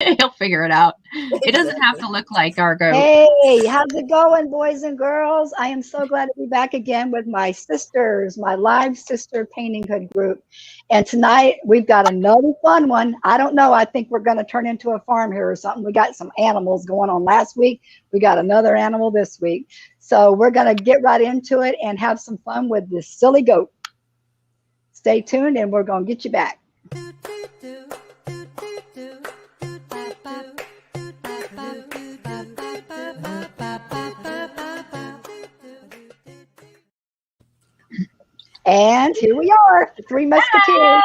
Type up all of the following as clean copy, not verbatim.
He'll figure it out. It doesn't have to look like our goat. Hey, how's it going, boys and girls? I am so glad to be back again with my sisters, my live sister painting hood group. And tonight we've got another fun one. I don't know. I think we're going to turn into a farm here or something. We got some animals going on last week. We got another animal this week. So we're going to get right into it and have some fun with this silly goat. Stay tuned and we're going to get you back. And here we are, the Three Musketeers.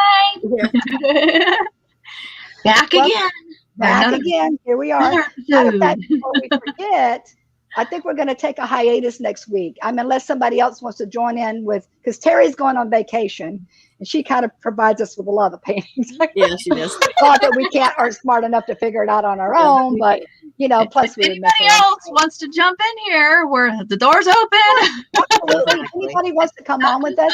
Back again. Back again. Here we are. Matter of fact, before we forget, I think we're going to take a hiatus next week. I mean, unless somebody else wants to join in with, because Terry's going on vacation, and she kind of provides us with a lot of paintings. Yeah, she does. Thought that we aren't smart enough to figure it out on our own, but you know, plus if anybody else wants to jump in here, the door's open. Absolutely. If anybody wants to come on with us,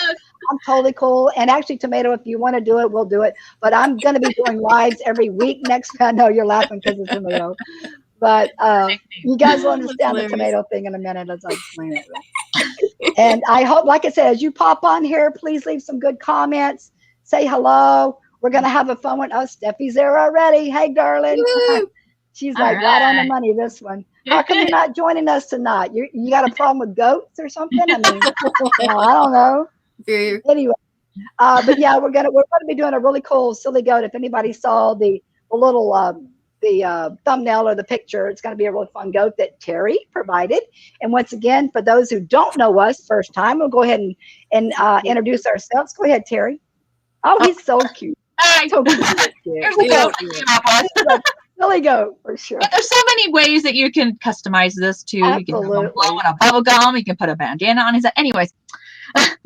I'm totally cool. And actually, Tomato, if you want to do it, we'll do it. But I'm going to be doing lives every week next. I know you're laughing because it's Tomato. But you guys will understand the tomato thing in a minute as I explain it. And I hope, like I said, as you pop on here, please leave some good comments. Say hello. We're going to have a fun one. Oh, Steffi's there already. Hey, darling. She's like right on the money, this one. How come you're not joining us tonight? You got a problem with goats or something? I mean, I don't know. Anyway, but yeah, we're gonna be doing a really cool silly goat. If anybody saw the little thumbnail or the picture, it's going to be a really fun goat that Terry provided. And once again, for those who don't know us first time, we'll go ahead and introduce ourselves. Go ahead, Terry. Oh, he's so cute. So cute. Here's the goat. Silly goat for sure. But there's so many ways that you can customize this too. Absolutely. You can have blow in a bubble gum. You can put a bandana on his head. Anyways,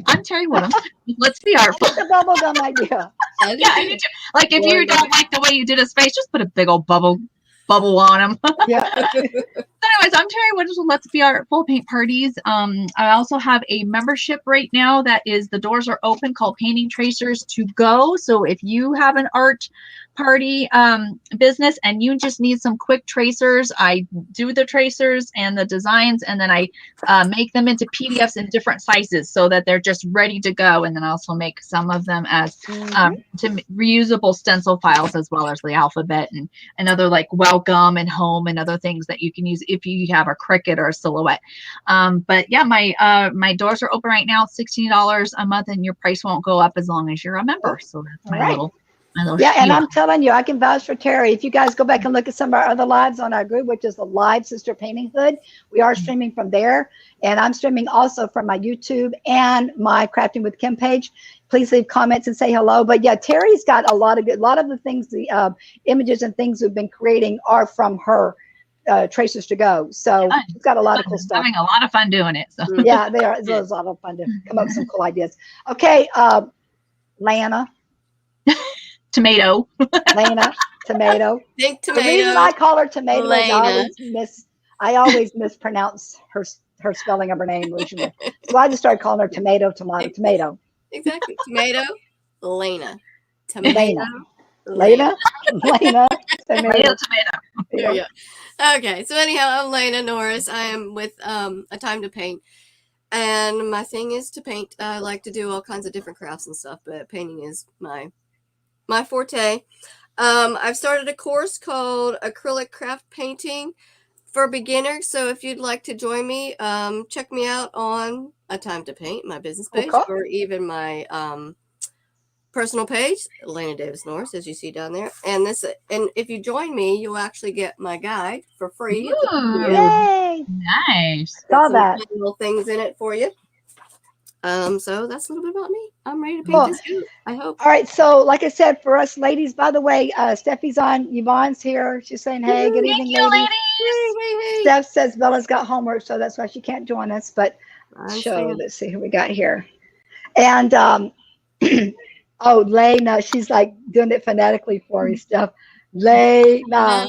I'm Terry Woodham. Let's be artful. That's a bubble gum idea. Yeah, I do too. Like if you don't like the way you did his face, just put a big old bubble on him. Yeah. So anyways, I'm Terry Woodham with Let's Be Artful Paint Parties. I also have a membership right now that is the doors are open called Painting Tracers to Go. So if you have an art party business and you just need some quick tracers, I do the tracers and the designs, and then I make them into PDFs in different sizes so that they're just ready to go. And then I also make some of them as reusable stencil files, as well as the alphabet and other like welcome and home and other things that you can use if you have a Cricut or a silhouette. But yeah, my doors are open right now, $16 a month, and your price won't go up as long as you're a member. So that's my little yeah, and I'm telling you, I can vouch for Terry. If you guys go back and look at some of our other lives on our group, which is the Live Sister Painting Hood, we are streaming from there. And I'm streaming also from my YouTube and my Crafting with Kim page. Please leave comments and say hello. But yeah, Terry's got a lot of the things, the images and things we've been creating are from her Tracers to Go. So she's got a lot of cool stuff. Having a lot of fun doing it. So. Yeah, there's a lot of fun to come up with some cool ideas. Okay, Lana. Tomato. Lena, Tomato. Think Tomato. The reason I call her Tomato is I always mispronounce her spelling of her name originally. So I just started calling her Tomato. Exactly. Tomato, Lena. Tomato. Lena. Tomato. Yeah. Okay, so anyhow, I'm Lena Norris. I am with A Time to Paint. And my thing is to paint. I like to do all kinds of different crafts and stuff, but painting is my forte. I've started a course called Acrylic Craft Painting for beginners. So if you'd like to join me, check me out on A Time to Paint, my business page, or even my personal page, Elena Davis Norris, as you see down there. And if you join me, you'll actually get my guide for free. Yay! Nice. Saw that. Little things in it for you. So that's a little bit about me. I'm ready to paint this goat, I hope. All right. So like I said, for us ladies, by the way, Steffi's on. Yvonne's here. She's saying, hey, good evening, ladies. Hey. Steph says Bella's got homework, so that's why she can't join us. But let's see who we got here. And oh, Lena, she's like doing it phonetically for me, Steph. Lena.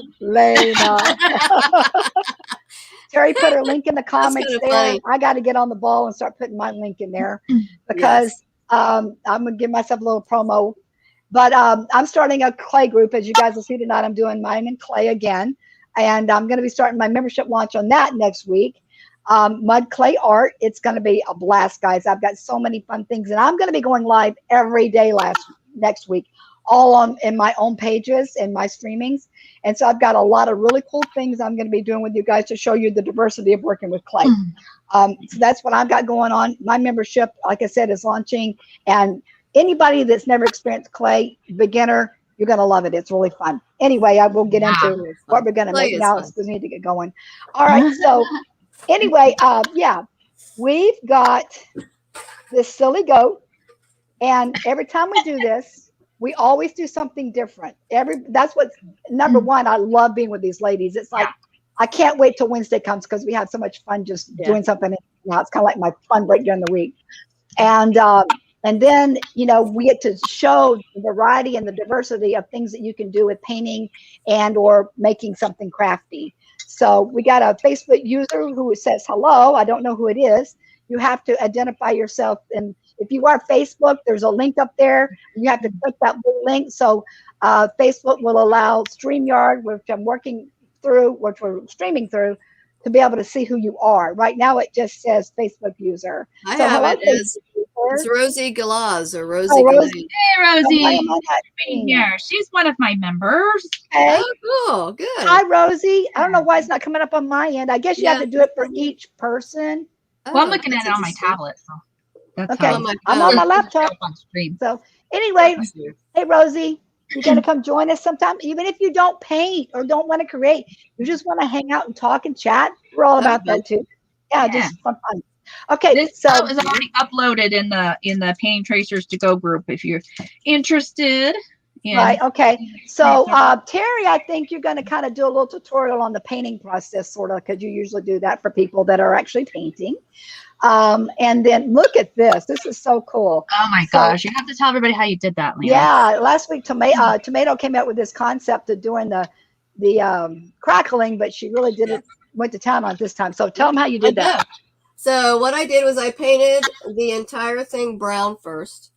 Terry put her link in the comments there. Funny. I got to get on the ball and start putting my link in there because I'm going to give myself a little promo. But I'm starting a clay group. As you guys will see tonight, I'm doing mine in clay again. And I'm going to be starting my membership launch on that next week. Mud.Clay.Art. It's going to be a blast, guys. I've got so many fun things. And I'm going to be going live every day next week, all on in my own pages and my streamings. And so I've got a lot of really cool things I'm going to be doing with you guys to show you the diversity of working with clay. So that's what I've got going on. My membership, like I said, is launching. And anybody that's never experienced clay, beginner, you're going to love it. It's really fun. Anyway, I will get into what we're going to make now. We need to get going. All right. So anyway, yeah, we've got this silly goat. And every time we do this, we always do something different. That's what's number one. I love being with these ladies. It's like, I can't wait till Wednesday comes because we have so much fun just doing something. Now it's kind of like my fun break during the week. And then, you know, we get to show the variety and the diversity of things that you can do with painting and or making something crafty. So we got a Facebook user who says, hello. I don't know who it is. You have to identify yourself. And if you are Facebook, there's a link up there. You have to click that blue link. So Facebook will allow StreamYard, which I'm working through, which we're streaming through, to be able to see who you are. Right now, it just says Facebook user. I have it as it's Rosie Galaz or Rosie. Rosie. Hey, Rosie. Being here. She's one of my members. Okay. Oh, cool. Good. Hi, Rosie. I don't know why it's not coming up on my end. I guess you have to do it for each person. Well, I'm looking at it on my tablet. So that's okay. I'm on my laptop. On stream. So anyway, hey, Rosie. You're going to come join us sometime, even if you don't paint or don't want to create. You just want to hang out and talk and chat. We're all about that too. Yeah, just fun. Okay, this is already uploaded in the Painting Tracers to Go group if you're interested. Right. Okay. So Terry, I think you're going to kind of do a little tutorial on the painting process, sort of, because you usually do that for people that are actually painting. And then look at this. This is so cool. Oh my gosh. You have to tell everybody how you did that, Lena. Yeah. Last week, Tomato came out with this concept of doing the crackling, but she really went to town on it this time. So tell them how you did that. So what I did was I painted the entire thing brown first,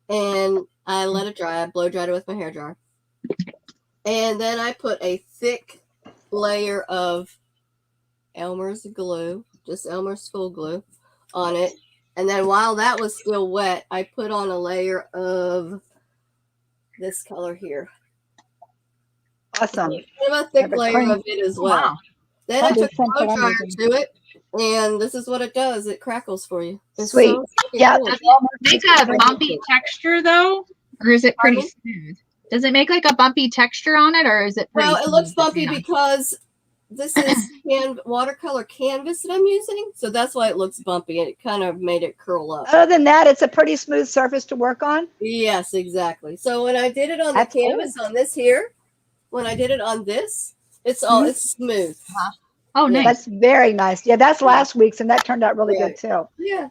and I let it dry. I blow dried it with my hair dryer. And then I put a thick layer of Elmer's glue, just Elmer's school glue, on it. And then while that was still wet, I put on a layer of this color here. Awesome. A thick layer of it as well. Wow. Then I took a blow dryer to it, and this is what it does. It crackles for you. It's sweet. So yeah. cool. Does it make a bumpy texture though, or is it pretty smooth? Does it make like a bumpy texture on it, or is it pretty? Well, it looks bumpy because this is watercolor canvas that I'm using, so that's why it looks bumpy. It kind of made it curl up. Other than that, it's a pretty smooth surface to work on. Yes, exactly. So when I did it on the canvas on this here, when I did it on this, it's smooth. Oh, nice. That's very nice. Yeah, that's last week's, and that turned out really good too. Yeah.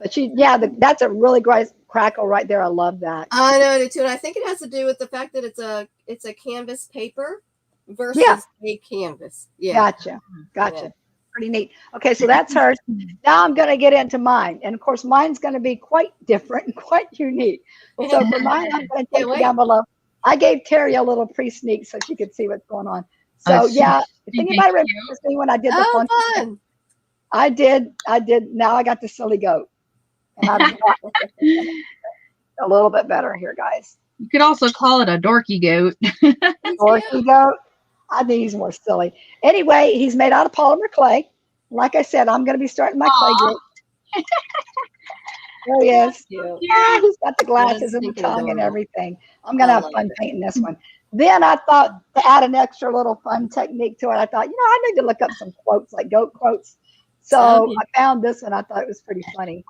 But that's a really great crackle right there. I love that. I know too, and I think it has to do with the fact that it's a canvas paper versus a canvas. Yeah. Gotcha. Yeah. Pretty neat. Okay, so that's hers. Now I'm going to get into mine, and of course, mine's going to be quite different and quite unique. So for mine, I'm going to take it down below. I gave Terry a little pre-sneak so she could see what's going on. So if anybody remembers me when I did the fun, I did. Now I got the silly goat. And I've got a little bit better here, guys. You could also call it a dorky goat. Dorky goat. I think he's more silly. Anyway, he's made out of polymer clay. Like I said, I'm going to be starting my clay group. There he is. Yeah, he's got the glasses and the tongue and everything. I'm going to have fun painting this one. Then I thought to add an extra little fun technique to it. I thought, I need to look up some quotes, like goat quotes. So I found this one. I thought it was pretty funny.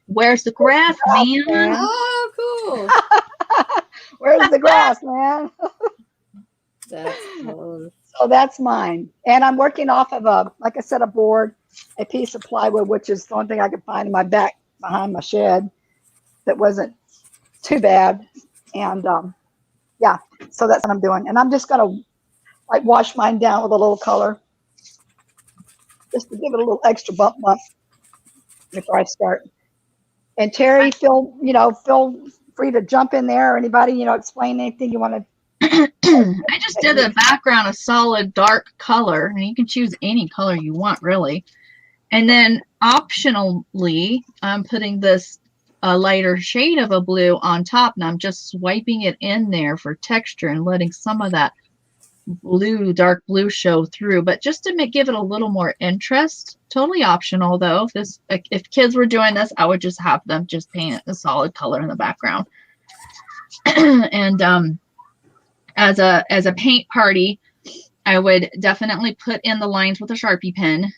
Where's the grass, man? Oh, cool. Where's the grass, man? That's cool. So that's mine. And I'm working off of like I said, a board, a piece of plywood, which is the only thing I could find in my back behind my shed that wasn't too bad. And so that's what I'm doing. And I'm just going to like wash mine down with a little color just to give it a little extra bump before I start. And Terry, feel free to jump in there, or anybody, you know, explain anything you want to. I just did a background, a solid dark color, and you can choose any color you want, really. And then optionally, I'm putting this a lighter shade of a blue on top, and I'm just swiping it in there for texture and letting some of that blue, dark blue show through, but just to give it a little more interest. Totally optional though. If kids were doing this, I would just have them just paint it a solid color in the background. And as a paint party, I would definitely put in the lines with a Sharpie pen.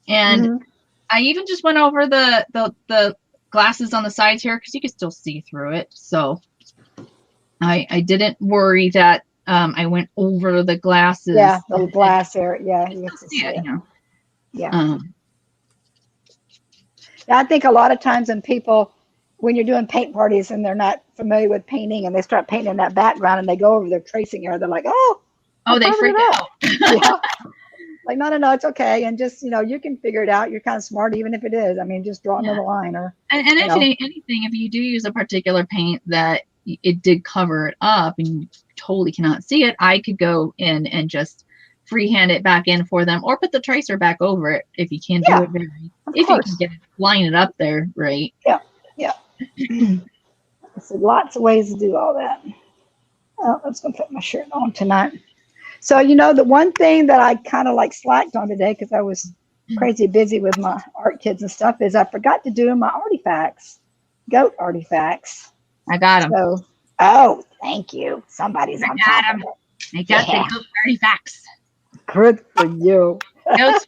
And I even just went over the glasses on the sides here because you can still see through it. So I didn't worry that I went over the glasses. Yeah, the glass area. Yeah, you get to see it. You know. Yeah. I think a lot of times when you're doing paint parties and they're not familiar with painting and they start painting that background and they go over their tracing area, they're like, oh, they freak out. Yeah. Like, no, it's okay. And just, you know, you can figure it out. You're kind of smart, even if it is. I mean, just draw another line or. And if anything, if you do use a particular paint that it did cover it up and you totally cannot see it, I could go in and just freehand it back in for them, or put the tracer back over it if you can do it you can line it up there, right? Yeah. So lots of ways to do all that. Oh, let's go put my shirt on tonight. So, you know, the one thing that I kind of like slacked on today because I was crazy busy with my art kids and stuff is I forgot to do my artifacts, goat artifacts. I got them. So, oh, thank you. Somebody's on top of it. I got the goat artifacts. Good for you. Goats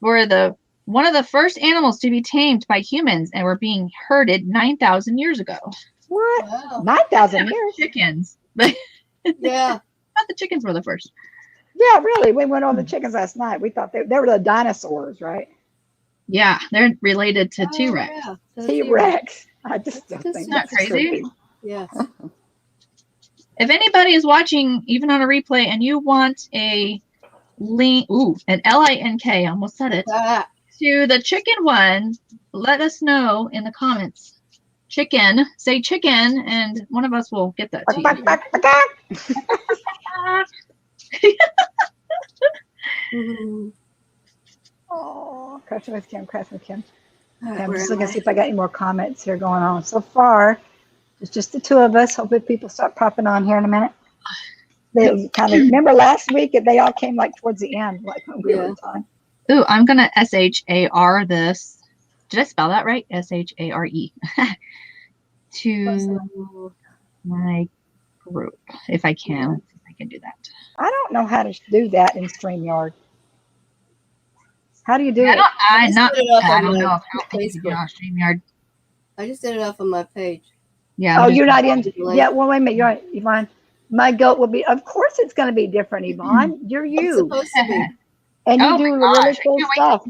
were the one of the first animals to be tamed by humans and were being herded 9,000 years ago. What? Wow. 9,000 years? Chickens. Yeah. I thought the chickens were the first. Yeah, really. We went on the chickens last night. We thought they were the dinosaurs, right? Yeah, they're related to T-Rex. Yeah. T-Rex. I just don't think not that's crazy. Yeah. If anybody is watching, even on a replay, and you want a link, an LINK, I almost said it, to the chicken one, let us know in the comments. Chicken, say chicken, and one of us will get that to you. Oh, crashing with Kim. Okay, I'm just looking to see if I got any more comments here going on. So far, it's just the two of us. Hopefully people start popping on here in a minute. They kind of remember last week they all came like towards the end, like when we were done. Ooh, I'm gonna SHAR this. Did I spell that right? SHARE. To my group, if I can. Let's see if I can do that. I don't know how to do that in StreamYard. How do you do it? I don't know how Facebook. StreamYard. I just did it off on my page. Yeah. Oh, you're not in. Yeah. Well, wait a minute. You're Yvonne. My goat will be. Of course, it's going to be different, Yvonne. You're you. It's supposed to be. And you do really cool stuff.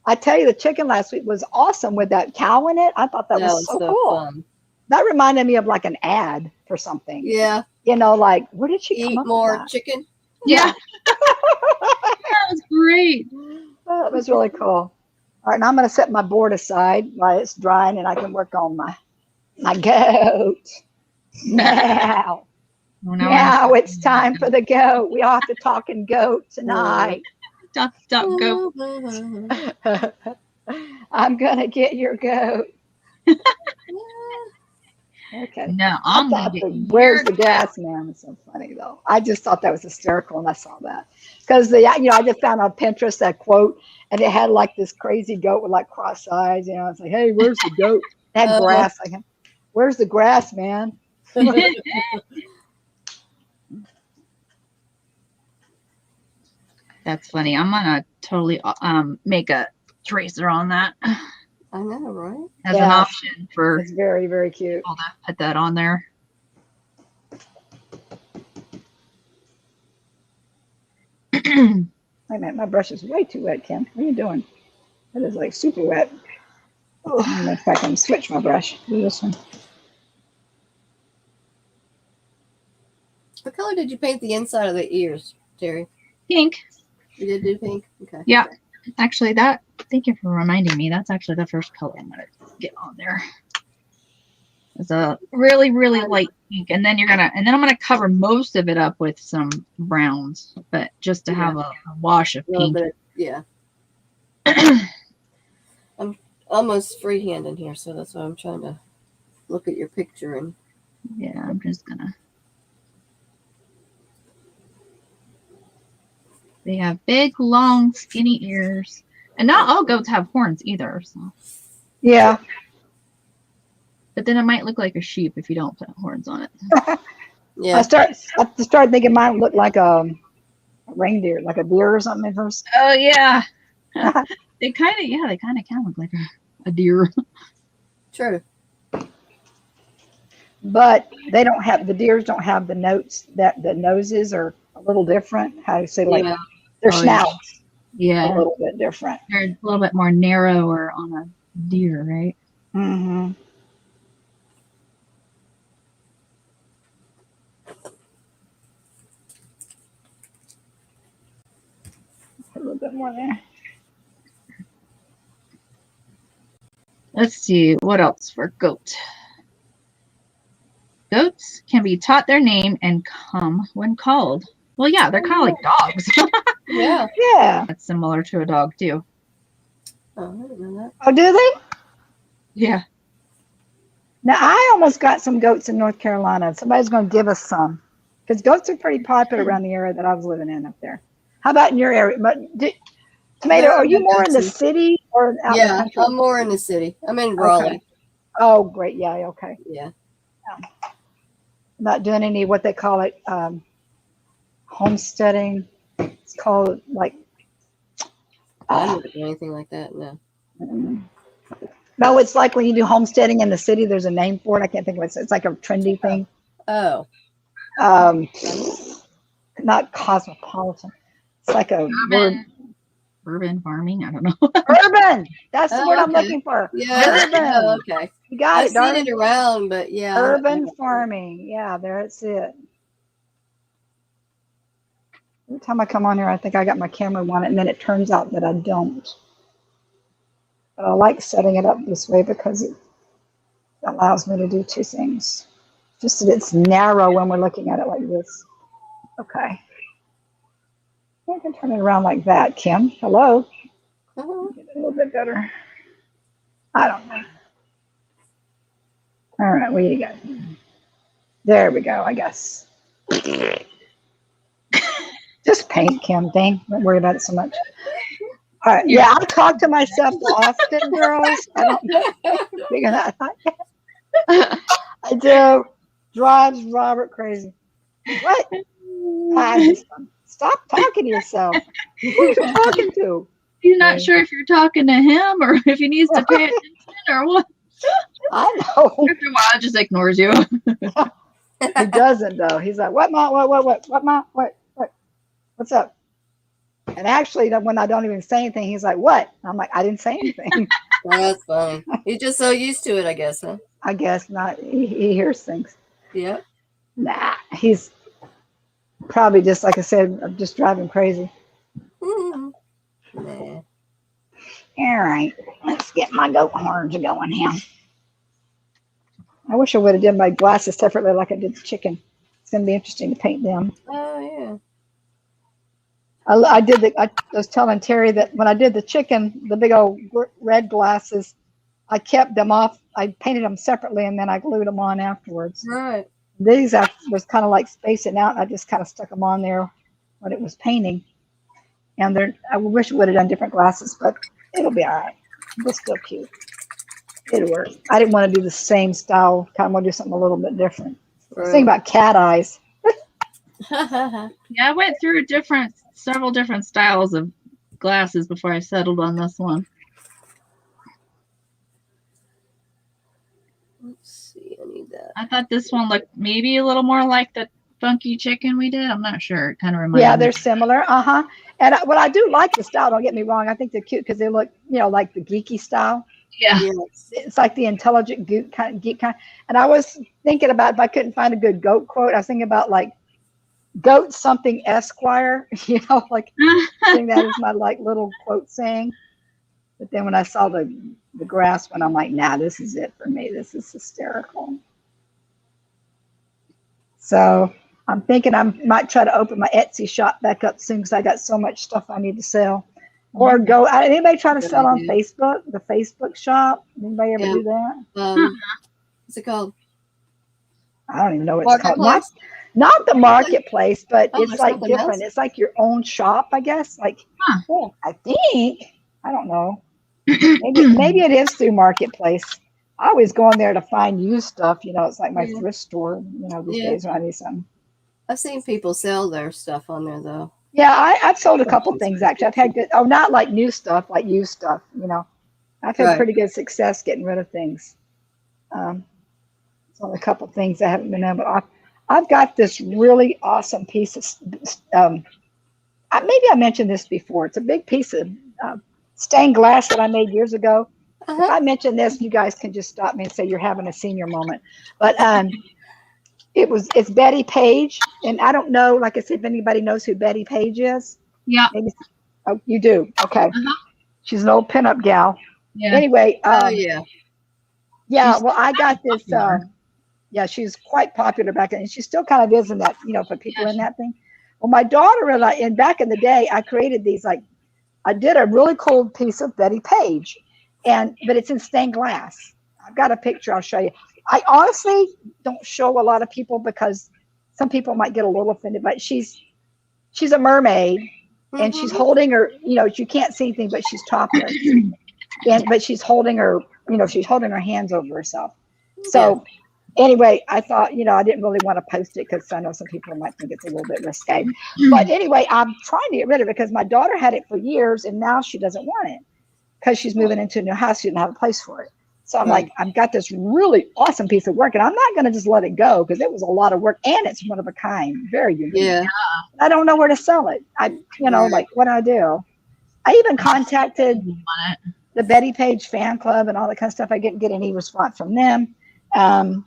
I tell you, the chicken last week was awesome with that cow in it. I thought that was so cool. Fun. That reminded me of like an ad for something. Yeah. You know, like, where did she come up more with that? Chicken? Yeah. That was great. Oh, that was really cool. All right, now I'm going to set my board aside while it's drying, and I can work on my goat. Now it's time for the goat. We all have to talk in goat tonight. Talk goat. I'm going to get your goat. Okay. No, where's the gas man? It's so funny though. I just thought that was hysterical when I saw that because I just found on Pinterest that quote and it had like this crazy goat with like cross eyes. You know, it's like, hey, where's the goat? It had grass. Like, where's the grass, man? That's funny. I'm gonna totally make a tracer on that. I know, right? As an option for. It's very, very cute. Put that on there. Wait a minute, my brush is way too wet, Kim. What are you doing? That is like super wet. Oh, I don't know if I can switch my brush. Do this one. What color did you paint the inside of the ears, Terry? Pink. You did do pink? Okay. Yeah. Actually, thank you for reminding me. That's actually the first color I'm going to get on there. It's a really, really light pink. And then I'm gonna cover most of it up with some browns, but just to have a wash of pink. Bit, yeah. I'm almost freehand in here, so that's why I'm trying to look at your picture. And yeah, I'm just gonna. They have big, long, skinny ears. And not all goats have horns either. So. Yeah. But then it might look like a sheep if you don't put horns on it. Yeah. I started thinking mine would look like a reindeer, like a deer or something at first. Oh yeah. They kind of can look like a deer. True. But they don't have, the deers don't have the notes, that the noses are a little different. How to say, like their snouts. Yeah. A little bit different. They're a little bit more narrower on a deer, right? Mm-hmm. A little bit more there. Let's see, what else for goat? Goats can be taught their name and come when called. Well, yeah, they're kind of like dogs. Yeah. Yeah. That's similar to a dog, too. Oh, I didn't know that. Oh, do they? Yeah. Now, I almost got some goats in North Carolina. Somebody's going to give us some. Because goats are pretty popular around the area that I was living in up there. How about in your area? But Tomato, are you more in the city or out in the country? I'm more in the city. I'm in Raleigh. Okay. Oh, great. Yeah, okay. Yeah. Not doing any, what they call it, homesteading. It's called like. I don't do anything like that, no. No, it's like when you do homesteading in the city, there's a name for it. I can't think of it. It's like a trendy thing. Oh. Not cosmopolitan. It's like a word. Urban farming? I don't know. Urban. That's the word I'm looking for. Yeah. Urban. Oh, okay. You got it, darling. I've seen it around, but yeah. Urban farming. Yeah, there's it. Every time I come on here, I think I got my camera on it, and then it turns out that I don't. But I like setting it up this way because it allows me to do two things. Just that it's narrow when we're looking at it like this. Okay. I can turn it around like that, Kim. Hello. Get it a little bit better. I don't know. All right, where you go? There we go, I guess. Just paint, Kim. Dang, don't worry about it so much. All right. Yeah, I talk to myself often, girls. I don't figure that out. I do. Drives Robert crazy. What? Stop talking to yourself. Who are you talking to? He's not sure if you're talking to him or if he needs to pay attention or what. I know. After a while, it just ignores you. He doesn't, though. He's like, what, Ma? What, Ma? What? What's up? And actually, when I don't even say anything, he's like, what? I'm like, I didn't say anything. That's funny. He's just so used to it, I guess, huh? I guess not. He hears things. Yeah. Nah, he's probably just, like I said, I'm just driving crazy. Mm-hmm. Nah. All right, let's get my goat horns going here. I wish I would have done my glasses separately like I did the chicken. It's going to be interesting to paint them. Oh, yeah. I was telling Terry that when I did the chicken, the big old red glasses, I kept them off. I painted them separately and then I glued them on afterwards. Right. These I was kind of like spacing out. And I just kind of stuck them on there when it was painting. And I wish I would have done different glasses, but it'll be all right. They're still cute. It'll work. I didn't want to do the same style. Kind of want to do something a little bit different. Right. Think about cat eyes. Yeah, I went through several different styles of glasses before I settled on this one. Let's see, I need that. I thought this one looked maybe a little more like the funky chicken we did. I'm not sure. It kind of reminds me. Yeah, they're similar. And what I do like the style, don't get me wrong. I think they're cute because they look, like the geeky style. Yeah. It's like the intelligent geek kind. And I was thinking about if I couldn't find a good goat quote, I was thinking about like goat something Esquire, like saying that is my like little quote saying. But then when I saw the grass one, I'm like, nah, this is it for me. This is hysterical. So I'm thinking I might try to open my Etsy shop back up soon because I got so much stuff I need to sell. Or go. Anybody try to Good sell on idea. Facebook? The Facebook shop. Anybody ever Yeah. do that? What's it called? I don't even know what it's called. Marketplace? Not the marketplace, but Oh, it's there's like something different. else? It's like your own shop, I guess. Like, Huh. well, I think. I don't know. Maybe it is through marketplace. I always go on there to find used stuff. You know, it's like my Yeah. thrift store. You know, these Yeah. days when I need something. I've seen people sell their stuff on there though. Yeah, I've sold a couple things actually. I've had good. Oh, not like new stuff, like used stuff. You know, I've had Right. pretty good success getting rid of things. It's only a couple things I haven't been able. I've got this really awesome piece of. Maybe I mentioned this before. It's a big piece of stained glass that I made years ago. If Uh-huh. I mention this, you guys can just stop me and say you're having a senior moment. But it's Betty Page, and I don't know, like I said, if anybody knows who Betty Page is. Yeah. Maybe. Oh, you do. Okay. Uh-huh. She's an old pinup gal. Yeah. Anyway, Oh yeah. yeah. She's Well, I got this. popular. Yeah, she's quite popular back then, and she still kind of is in that. You know, for people Yeah, in that thing. Well, my daughter and back in the day, I created these like. I did a really cool piece of Betty Page, but it's in stained glass. I've got a picture I'll show you. I honestly don't show a lot of people because some people might get a little offended, but she's a mermaid and she's holding her, you know, you can't see anything, but she's topless. But she's holding her, you know, she's holding her hands over herself. So anyway, I thought, you know, I didn't really want to post it because I know some people might think it's a little bit risque. But anyway, I'm trying to get rid of it because my daughter had it for years and now she doesn't want it because she's moving into a new house. She didn't have a place for it. So I'm like, I've got this really awesome piece of work and I'm not going to just let it go because it was a lot of work and it's one of a kind, very unique. Yeah. I don't know where to sell it. You know, like what do I do? I even contacted the Betty Page fan club and all that kind of stuff. I didn't get any response from them. That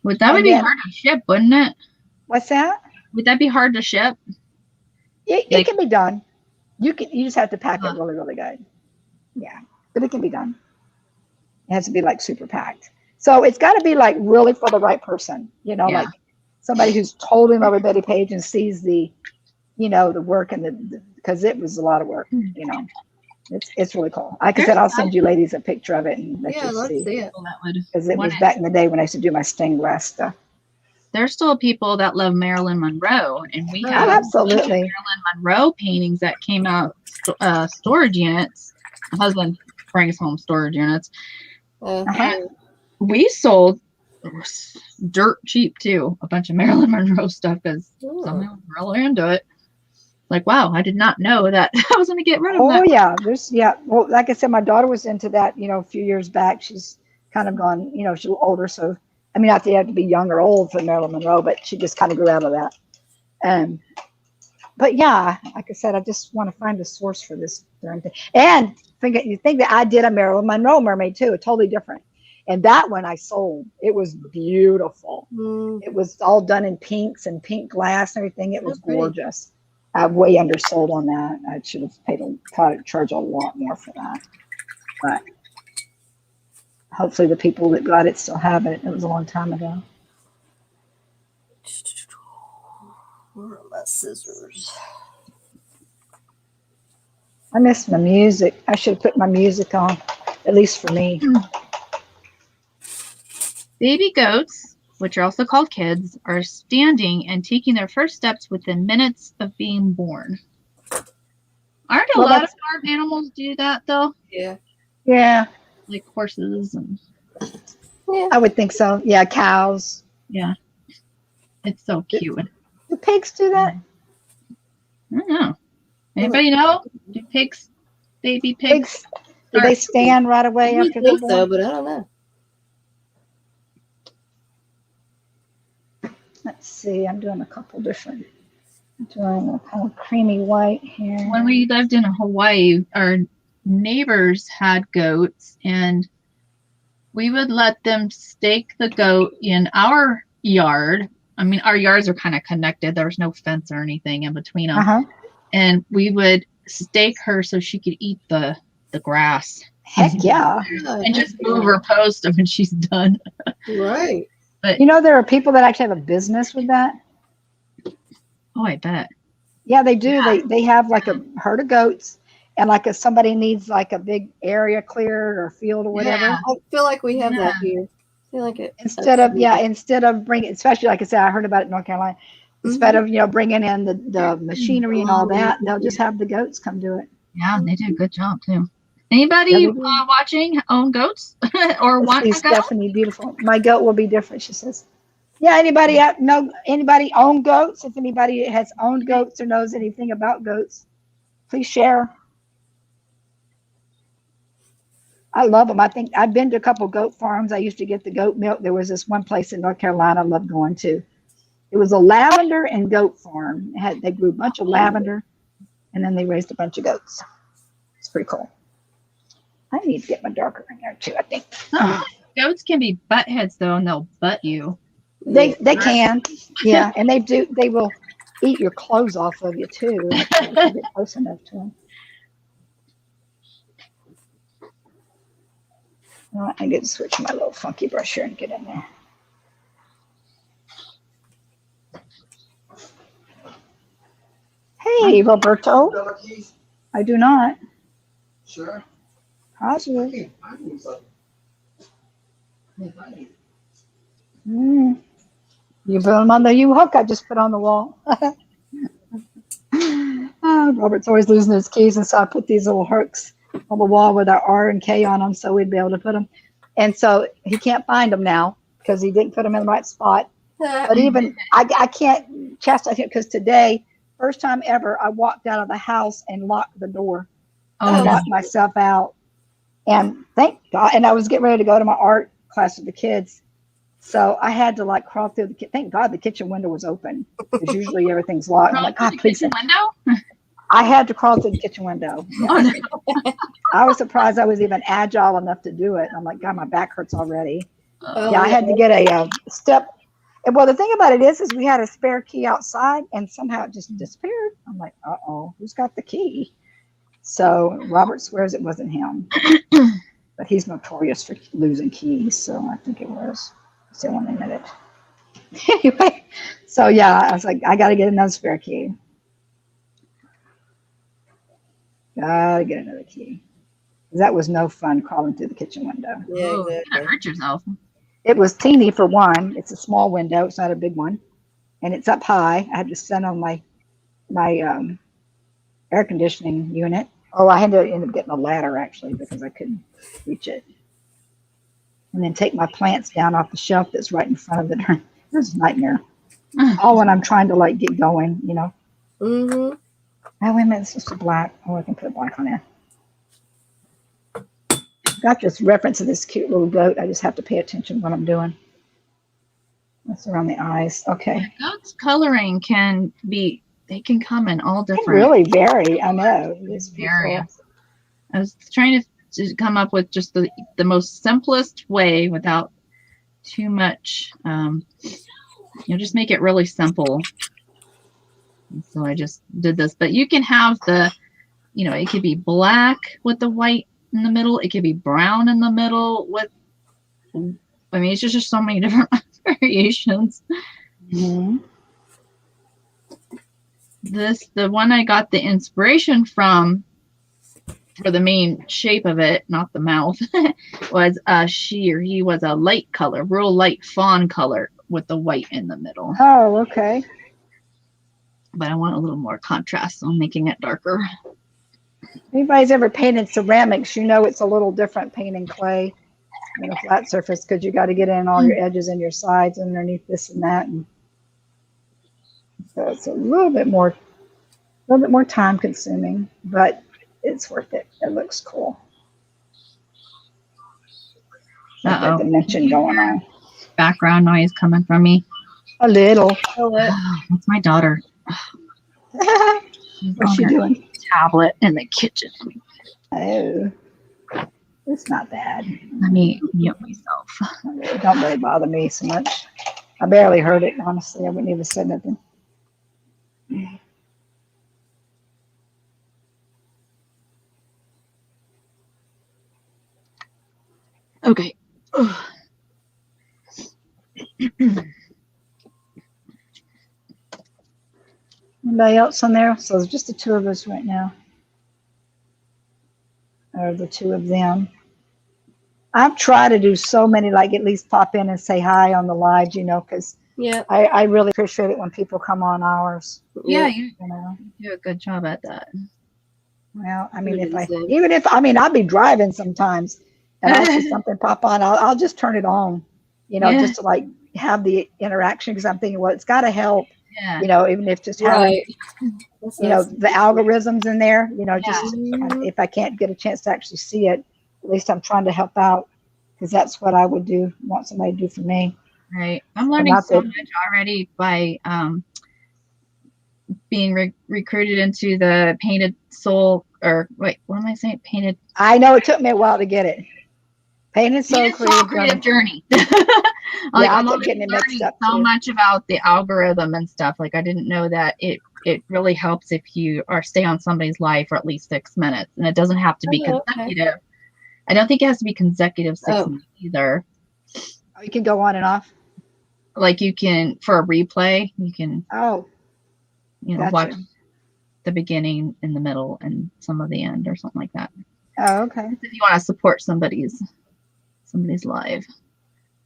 would be hard to ship, wouldn't it? What's that? Would that be hard to ship? It can be done. You just have to pack it really, really good. Yeah, but it can be done. It has to be like super packed. So it's got to be like really for the right person, you know, like somebody who's totally in love with Betty Page and sees the, you know, the work and because it was a lot of work, you know. It's really cool. Like I said, I'll send you ladies a picture of it and let you see it. because it was back in the day when I used to do my stained glass stuff. There's still people that love Marilyn Monroe, and we have absolutely Marilyn Monroe paintings that came out storage units. My husband brings home storage units. And we sold dirt cheap too a bunch of Marilyn Monroe stuff because somebody was really into it. Like, wow, I did not know that I was going to get rid of that. Oh yeah, well, like I said, my daughter was into that, you know, a few years back. She's kind of gone, you know, she's older, so I mean, not that you have to be young or old for Marilyn Monroe, but she just kind of grew out of that. But yeah, like I said, I just want to find a source for this darn thing. And you think that I did a Marilyn Monroe mermaid too, totally different. And that one I sold. It was beautiful. It was all done in pinks and pink glass and everything. It was gorgeous. I'm way undersold on that. I should have charged a lot more for that. But hopefully the people that got it still have it. It was a long time ago. Where are my scissors? I miss my music. I should have put my music on, at least for me. Baby goats, which are also called kids, are standing and taking their first steps within minutes of being born. Aren't a lot of farm animals do that though? Yeah. Like horses and. Yeah. I would think so. Yeah, cows. Yeah. It's so cute. Do pigs do that? I don't know. Anybody know? Do baby pigs? Do they stand right away after they're born? So, but I don't know. Let's see. I'm doing a couple different. I'm doing a kind of creamy white here. When we lived in Hawaii, our neighbors had goats, and we would let them stake the goat in our yard. I mean, our yards are kind of connected. There was no fence or anything in between them. And we would stake her so she could eat the grass. Heck yeah. And just move her post when she's done. Right. But You know, there are people that actually have a business with that. oh, I bet. Yeah, they do. They have like a herd of goats, and like if somebody needs like a big area cleared or field or whatever, Yeah. I feel like we have Yeah. that here. I feel like it. instead of bringing, especially like I said, I heard about it in North Carolina. Instead of bringing in the machinery and all that, they'll just have the goats come do it. Yeah, they do a good job too. Yeah, Anybody they do. watching own goats or Let's want see, a goat? Stephanie, beautiful. My goat will be different, she says. Yeah, anybody own goats? If anybody has owned goats or knows anything about goats, please share. I love them. I think I've been to a couple goat farms. I used to get the goat milk. There was this one place in North Carolina I loved going to. It was a lavender and goat farm. They grew a bunch of lavender and then they raised a bunch of goats. It's pretty cool. I need to get my darker in there too, I think. Goats can be butt heads though, and they'll butt you. They can. Yeah. And they will eat your clothes off of you too if you get close enough to them. Well, I get to switch my little funky brush here and get in there. Hey, Roberto. I do not. Sure. Positive. Mm. You put them on the U-hook I just put on the wall. Robert's always losing his keys, and so I put these little hooks on the wall with our R and K on them so we'd be able to put them. And so he can't find them now because he didn't put them in the right spot. But even I can't chastise him because today, first time ever, I walked out of the house and locked the door. Oh, Locked myself out. And thank God. And I was getting ready to go to my art class with the kids. So I had to like crawl through thank God the kitchen window was open because usually everything's locked. I'm like, God, please. Window? I had to crawl through the kitchen window. Yeah. Oh, no. I was surprised I was even agile enough to do it. I'm like, God, my back hurts already. Oh, Yeah, I had to get a step. And well, the thing about it is we had a spare key outside and somehow it just disappeared. I'm like, uh-oh, who's got the key? So Robert swears it wasn't him, but he's notorious for losing keys. So I think it was. So one minute. Anyway, so yeah, I was like, I got to get another spare key. Gotta get another key. That was no fun crawling through the kitchen window. yeah, Oh, exactly. you're gonna hurt yourself. It was teeny for one. It's a small window. It's not a big one, and it's up high. I had to stand on my air conditioning unit. Oh, I had to end up getting a ladder actually because I couldn't reach it. And then take my plants down off the shelf that's right in front of it. It was a nightmare. All when I'm trying to like get going, you know. Mm-hmm. Oh, wait a minute, it's just a black. Oh, I can put black on there. Got this reference of this cute little goat. I just have to pay attention to what I'm doing. That's around the eyes. Okay. Yeah, goat's coloring can be, they can come in all It different. really vary. I know. It's Area. beautiful. I was trying to come up with just the most simplest way without too much, just make it really simple. And so I just did this, but you can have it could be black with the white in the middle. It could be brown in the middle with, it's just so many different variations. Mm-hmm. The one I got the inspiration from for the main shape of it, not the mouth, was he was a light color, real light fawn color with the white in the middle. Oh, okay. But I want a little more contrast, so I'm making it darker. If anybody's ever painted ceramics, you know it's a little different painting clay than a flat surface because you got to get in all your edges and your sides underneath this and that, and so it's a little bit more time consuming, but it's worth it. It looks cool. Got that dimension going on. Background noise coming from me. A little. That's my daughter. What's she doing? Tablet in the kitchen. Oh, it's not bad. Let me mute myself. It don't really bother me so much. I barely heard it, honestly. I wouldn't even say nothing. Okay. Anybody else on there? So it's just the two of us right now. Or the two of them. I've tried to do so many, like at least pop in and say hi on the lives, you know, because Yeah. I really appreciate it when people come on ours. Yeah, Yeah. you do a good job at that. Well, I mean, Would do the same. even if, I mean, I'll be driving sometimes and I'll see something pop on, I'll just turn it on, you know, Yeah. just to like have the interaction because I'm thinking, well, it's got to help, Yeah. you know, even if just having, Right. That's you know, nice. the algorithms in there, you know, just Mhm. if I can't get a chance to actually see it, at least I'm trying to help out because that's what I would do, want somebody to do for me. Right. I'm Or learning not so that, much already by being recruited into the painted soul, or wait, what am I saying? I know it took me a while to get it. Painted Soul Painted soul Creative journey. Journey. Like Yeah, I I'm kept already getting it mixed learning up so too. much about the algorithm and stuff. Like I didn't know that it really helps if you are stay on somebody's life for at least 6 minutes, and it doesn't have to be Oh, okay. consecutive. I don't think it has to be consecutive 6 Oh. minutes either. Oh, you can go on and off. Like you can, for a replay, you can, Oh, you know, gotcha. watch the beginning and the middle and some of the end or something like that. Oh, okay. If you want to support somebody's live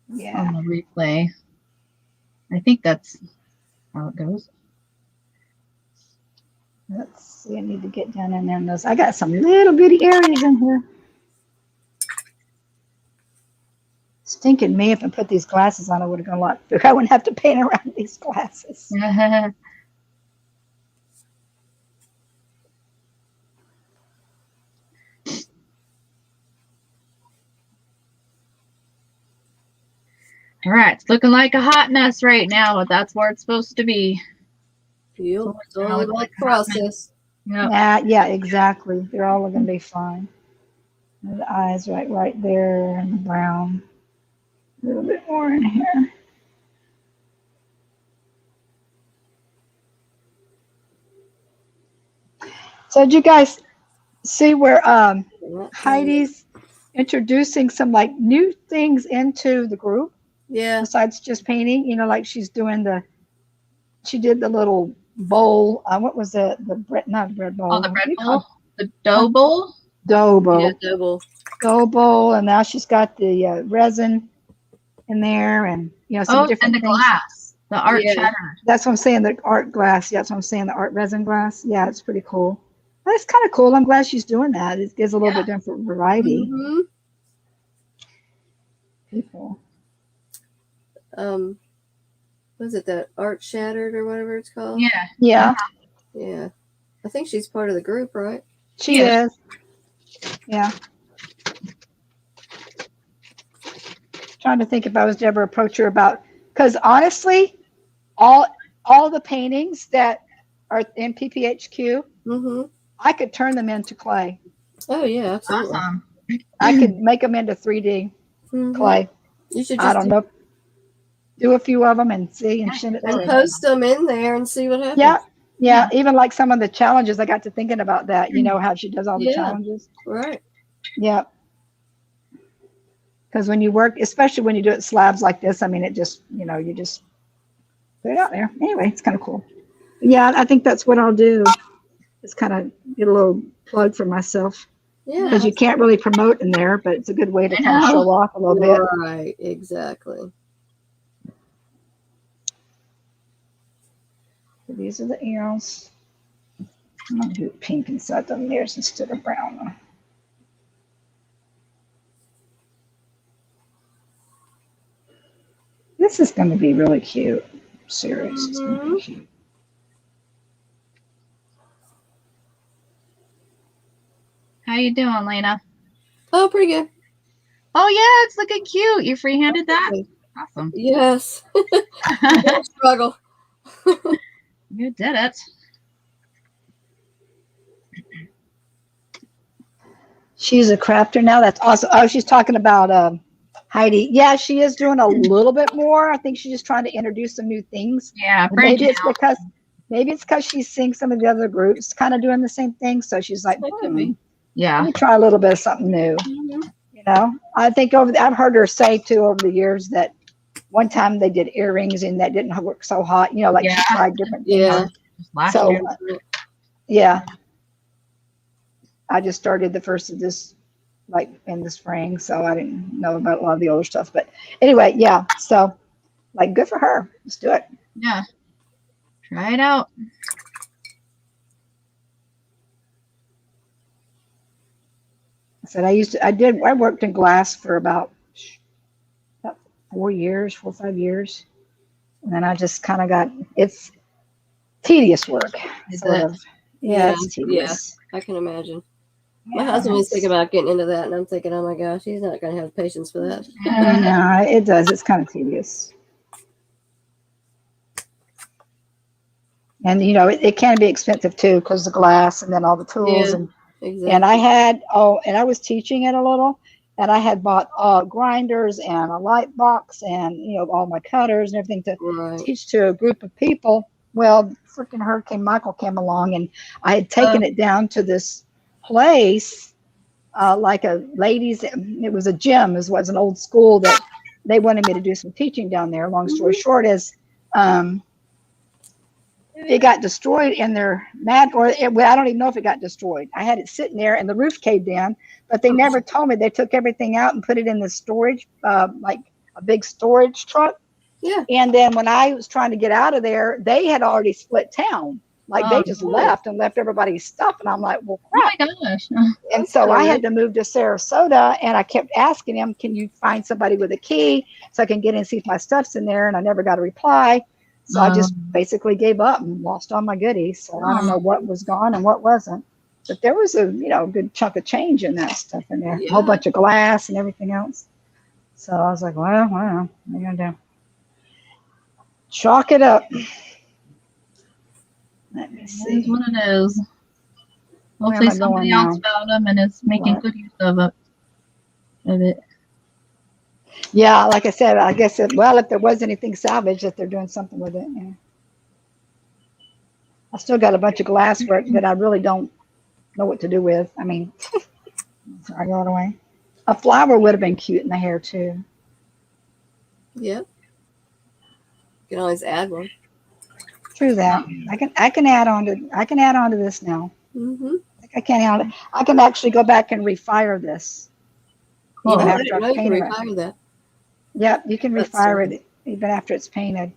Yeah. on the replay. I think that's how it goes. Let's see. I need to get down in there in those. I got some little bitty areas in here. Stinking me, if I put these glasses on, I would have gone a lot. I wouldn't have to paint around these glasses. All right, it's looking like a hot mess right now, but that's where it's supposed to be. Yep. So It's all about the process. Yep. Yeah, exactly. They're all going to be fine. The eyes right there, and the brown. A little bit more in here. So did you guys see where Heidi's introducing some like new things into the group Yeah. besides just painting? You know, like she did the little bowl. What was the bread? Not bread bowl. Oh, the bread What do you call bowl, the dough bowl. dough bowl? Yeah, double. Dough bowl, and now she's got the resin in there, and you know some different and the things. glass, the art Yeah. shatter. That's what I'm saying. The art glass. Yeah, that's what I'm saying. The art resin glass. Yeah, it's pretty cool. That's kind of cool. I'm glad she's doing that. It gives a little bit different variety. Mm-hmm. People. Was it that Art Shattered or whatever it's called? Yeah. Yeah, Yeah. I think she's part of the group, right? she Yeah. is. Yeah. Trying to think if I was to ever approach her about, because honestly, all the paintings that are in PPHQ, Mm-hmm. I could turn them into clay. Oh yeah, absolutely. Awesome. I could make them into 3D Mhm. clay. You should I just don't know. Do a few of them and see and send it and to her. post them in there and see what happens. Yeah, Yeah. even like some of the challenges, I got to thinking about that. You know how she does all the Yeah. challenges. Right. Yeah. Because when you work, especially when you do it slabs like this, I mean, it just, you know, you just put it out there. Anyway, it's kind of cool. Yeah, I think that's what I'll do. Is kind of get a little plug for myself. Yeah. Because you can't really promote in there, but it's a good way to I kind of know. show off a little bit. Right. Exactly. So these are the arrows. I'm going to do pink inside them layers instead of brown. This is going to be really cute. Serious. It's going to be cute. How you doing, Lena? Oh, pretty good. Oh yeah, it's looking cute. You freehanded that? Awesome. Yes. Struggle. You did it. She's a crafter now. That's awesome. Oh, she's talking about Heidi. Yeah, she is doing a little bit more. I think she's just trying to introduce some new things. Yeah, Maybe it's because she's seeing some of the other groups kind of doing the same thing. So she's like, That could be. Yeah. let me try a little bit of something new. Mhm. You know, I think I've heard her say too over the years that one time they did earrings and that didn't work so hot, you know, like she Yeah. tried different things. Yeah. Just last So, year. yeah, I just started the first of this, like in the spring. So I didn't know about a lot of the older stuff. But anyway, yeah. So, like, good for her. Let's do it. Yeah. Try it out. I worked in glass for about 4 years, 4 or 5 years. And then I just kind of it's tedious work, Is sort it? of. Yeah, it's Yeah. tedious. I can imagine. My Yeah, husband was thinking about getting into that, and I'm thinking, oh my gosh, he's not going to have patience for that. yeah, it does. It's kind of tedious. And, you know, it can be expensive too because the glass and then all the tools. Yeah, And exactly. and I was teaching it a little. And I had bought grinders and a light box and, you know, all my cutters and everything to Right. teach to a group of people. Well, freaking Hurricane Michael came along and I had taken it down to this place, like a ladies, it was a gym, it was an old school that they wanted me to do some teaching down there. Long story short is, um, it got destroyed in their well, I don't even know if it got destroyed. I had it sitting there and the roof caved in, but they never told me. They took everything out and put it in the storage, like a big storage truck. Yeah. And then when I was trying to get out of there, they had already split town. Like they just left everybody's stuff. And I'm like, well, crap. Oh my gosh. And so I had to move to Sarasota and I kept asking him, can you find somebody with a key so I can get in and see if my stuff's in there? And I never got a reply. So I just basically gave up and lost all my goodies. So I don't know what was gone and what wasn't. But there was a, you know, good chunk of change in that stuff in there. A whole bunch of glass and everything else. So I was like, well, what are you going to do? Chalk it up. Let me It see. is what it is. Where Hopefully am I going somebody now? else found them and is making good use of it. Yeah, like I said, I guess, well, if there was anything salvaged, that they're doing something with it. Yeah. I still got a bunch of glass work that I really don't know what to do with. I mean, sorry, going away. A flower would have been cute in the hair too. Yep. You can always add one. True that. I can add on to this now. Mm-hmm. I can actually go back and refire this. Cool. Even I after didn't know I've you can painted it. refire that. Yep, you can That's refire it even after it's painted.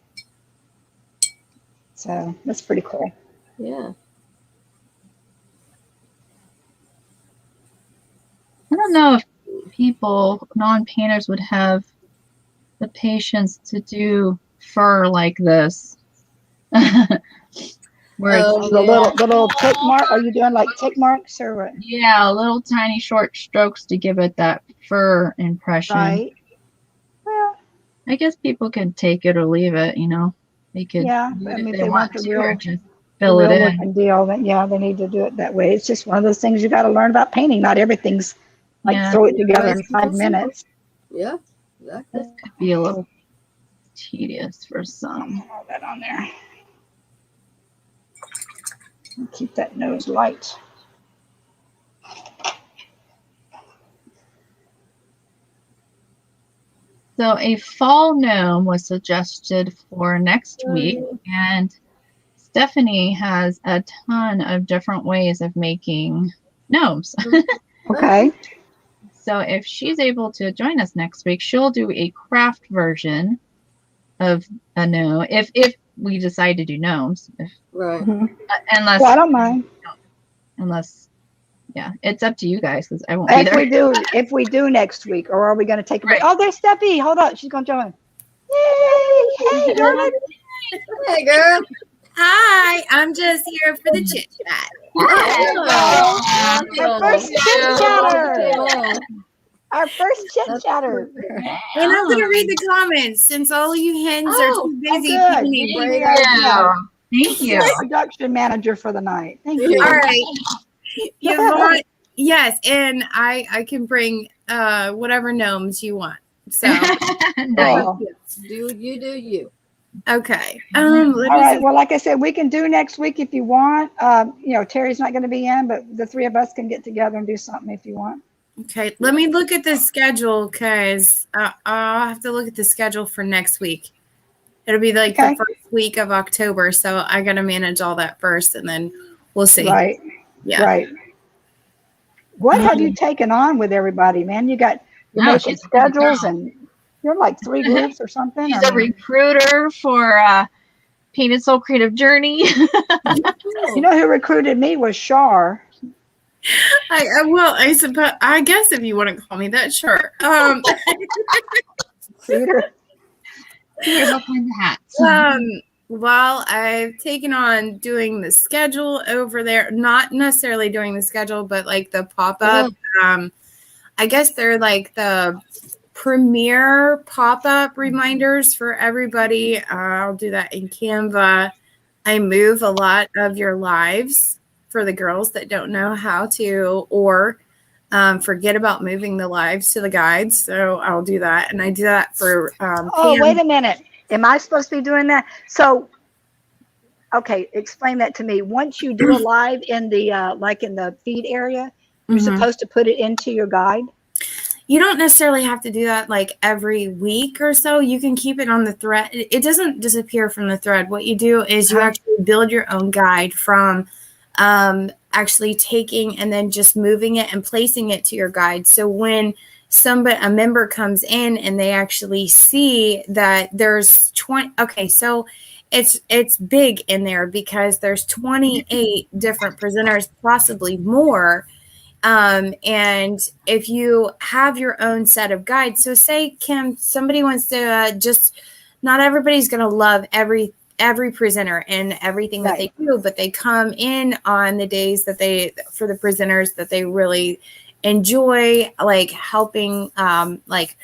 So that's pretty cool. Yeah. I don't know if people, non-painters, would have the patience to do fur like this. Where it's the little tick mark. Are you doing like tick marks or what? yeah, little tiny short strokes to give it that fur impression. Right. Well, I guess people can take it or leave it, you know. They could yeah. do I it mean, if if they they want want the to, or real, just fill it in. looking deal, then yeah, they need to do it that way. It's just one of those things you got to learn about painting. Not everything's like throw it together in 5 minutes. Yeah, exactly. This could be a little tedious for some. All that on there. Keep that nose light. So a fall gnome was suggested for next week, and Stephanie has a ton of different ways of making gnomes. Okay. So if she's able to join us next week, she'll do a craft version of a gnome. If we decide to do gnomes, Right. unless Well, I don't mind. Yeah, it's up to you guys because I won't be there. If we do next week, or are we going to take a break? Right. Oh, there's Steffi. Hold on, she's going to join. Yay! Hey, girl. Hey, girl. Hi, I'm just here for the chit chat. Our first chit chatter. Our first chit chatter. And I'm gonna read the comments since all you hens are too busy. Good. painting. Great idea. Thank you. Production manager for the night. Thank you. All right, Yvonne. Yes, and I can bring whatever gnomes you want. So Nice. Do you? okay. All right. Well, like I said, we can do next week if you want. You know, Terry's not going to be in, but the three of us can get together and do something if you want. Okay, let me look at the schedule because I'll have to look at the schedule for next week. It'll be like Okay. the first week of October, so I got to manage all that first, and then we'll see. Right. Yeah. Right. What have you taken on with everybody, man? You're No, making she's a busy schedules girl. and you're like 3 groups or something. She's a recruiter for Painted Soul Creative Journey. You know who recruited me was Shar. Well, I suppose, I guess if you want to call me that, sure. Recruiter. She wears all kinds of hats. Well, I've taken on doing the schedule over there, not necessarily doing the schedule, but like the pop-up. I guess they're like the premier pop-up reminders for everybody. I'll do that in Canva. I move a lot of your lives for the girls that don't know how to, or forget about moving the lives to the guides. So I'll do that. And I do that for Oh, wait a minute. Am I supposed to be doing that? So, okay, explain that to me. Once you do a live in the, like in the feed area, you're supposed to put it into your guide? You don't necessarily have to do that like every week or so. You can keep it on the thread. It doesn't disappear from the thread. What you do is you actually build your own guide from actually taking and then just moving it and placing it to your guide. So when a member comes in and they actually see that there's 20, okay, so it's big in there because there's 28 different presenters, possibly more. And if you have your own set of guides, so say, Kim, somebody wants to not everybody's going to love every presenter and everything that they do, but they come in on the days that for the presenters that they really enjoy, like helping, like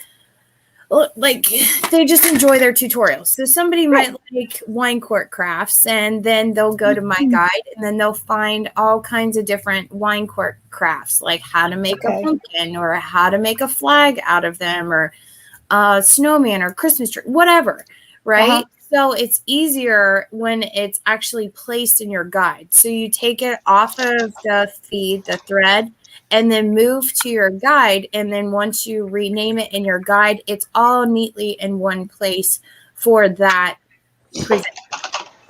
they just enjoy their tutorials. So somebody might like wine cork crafts, and then they'll go to my guide, and then they'll find all kinds of different wine cork crafts, like how to make a pumpkin or how to make a flag out of them, or a snowman or Christmas tree, whatever, right? So it's easier when it's actually placed in your guide. So you take it off of the feed, the thread, and then move to your guide. And then once you rename it in your guide, it's all neatly in one place for that present.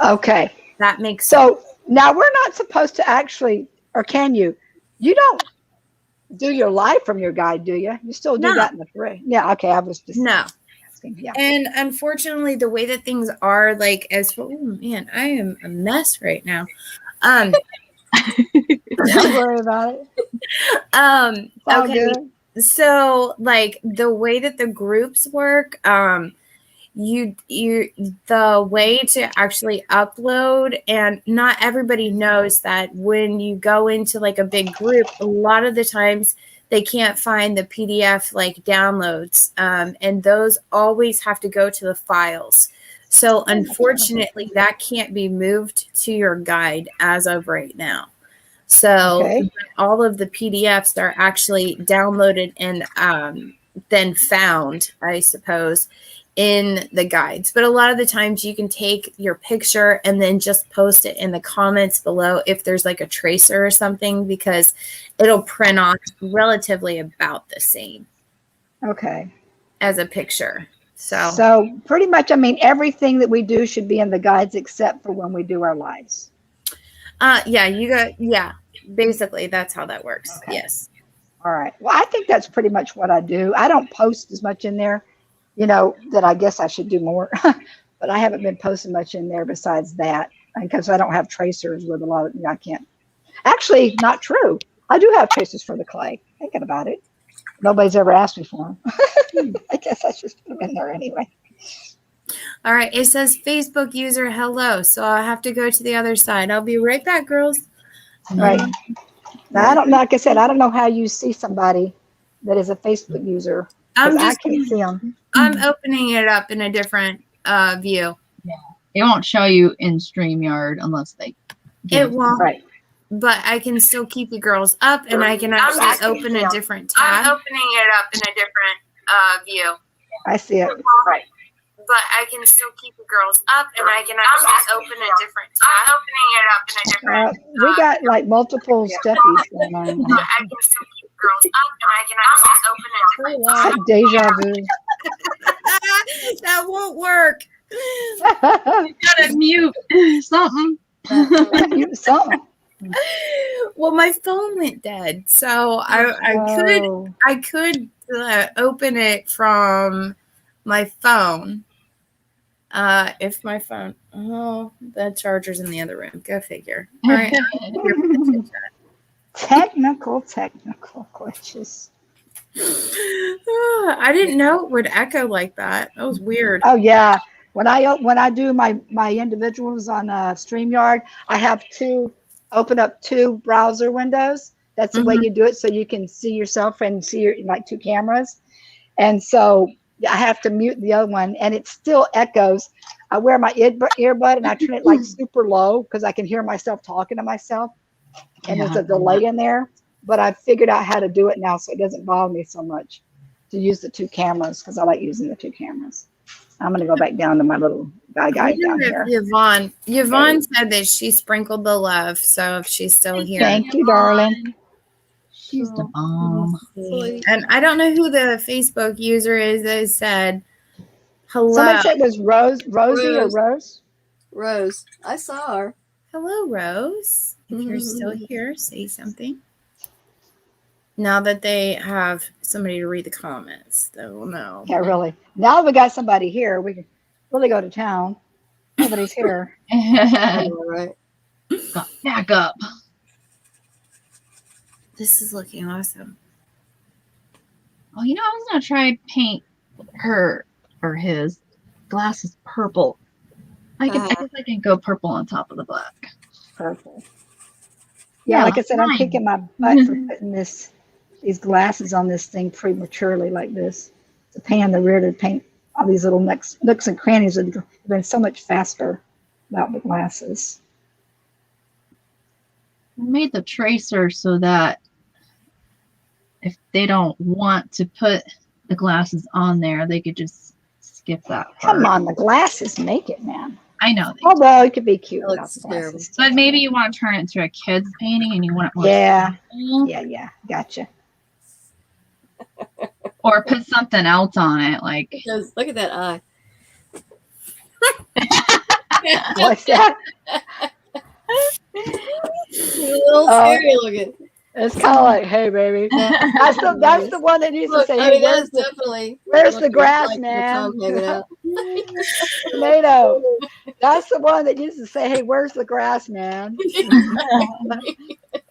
Okay. That makes sense. So now we're not supposed to actually, or can you? You don't do your live from your guide, do you? You still do that in the thread. Yeah, okay. I was just asking. Yeah. And unfortunately, the way that things are, like, oh man, I am a mess right now. Don't worry about it. Okay. Good. So like the way that the groups work, the way to actually upload, and not everybody knows that when you go into like a big group, a lot of the times they can't find the PDF like downloads, and those always have to go to the files. So unfortunately, that can't be moved to your guide as of right now. So all of the PDFs are actually downloaded and then found, I suppose, in the guides. But a lot of the times you can take your picture and then just post it in the comments below if there's like a tracer or something, because it'll print off relatively about the same. Okay. As a picture. So pretty much, I mean, everything that we do should be in the guides except for when we do our lives. Basically that's how that works. Okay. Yes. All right. Well, I think that's pretty much what I do. I don't post as much in there, that I guess I should do more, but I haven't been posting much in there besides that, because I don't have tracers with a lot of, I can't. Actually, not true. I do have tracers for the clay. Thinking about it. Nobody's ever asked me for them. I guess I should put them in there anyway. All right. It says Facebook user hello. So I'll have to go to the other side. I'll be right back, girls. Right. Now, I don't know. Like I said, I don't know how you see somebody that is a Facebook user. I can't see them. I'm opening it up in a different view. Yeah. It won't show you in StreamYard unless they. It won't. Right. But I can still keep you girls up, and I can actually open a different tab. I'm opening it up in a different view. I see it. Right. But I can still keep you girls up, and I can actually open a different tab. I'm opening it up in a different we got like multiple steppies going on. But I can still keep Like deja vu. That won't work. Gotta mute something. Something. Well, my phone went dead, so I could open it from my phone. If my phone, the charger's in the other room. Go figure. All right. Technical glitches. I didn't know it would echo like that. That was weird. Oh yeah. When I do my individuals on StreamYard, I have open up two browser windows. That's the way you do it, so you can see yourself and see your like two cameras. And so I have to mute the other one, and it still echoes. I wear my earbud and I turn it like super low because I can hear myself talking to myself, and there's a delay in there. But I've figured out how to do it now, so it doesn't bother me so much to use the two cameras because I like using the two cameras. I'm going to go back down to my little guy down here. Yvonne said that she sprinkled the love, so if she's still here. Thank you, darling. She's the bomb. And I don't know who the Facebook user is that said hello. Somebody said it was Rosie or Rose? Rose. I saw her. Hello, Rose. If you're still here, say something. Now that they have somebody to read the comments, they will know. Yeah, really. Now we got somebody here. We can really go to town. Nobody's here. All right. Got back up. This is looking awesome. Oh, you know, I was gonna try paint her or his glasses purple. I guess I can go purple on top of the black. Purple. Yeah, like I said, I'm kicking my butt for putting these glasses on this thing prematurely like this. It's a pain in the rear to paint all these little nooks and crannies. Have been so much faster without the glasses. I made the tracer so that if they don't want to put the glasses on there, they could just skip that part. Come on, the glasses make it, man. I know. Although it could be cute without the glasses. But maybe you want to turn it into a kid's painting and you want it more. Yeah. Gotcha. Or put something else on it, like. Because look at that eye. What's that? A little scary looking. It's kind of like, hey, baby. That's the one that needs to say, hey, where's the grass, man? Tomato. That's the one that needs to say, hey, where's the grass, man?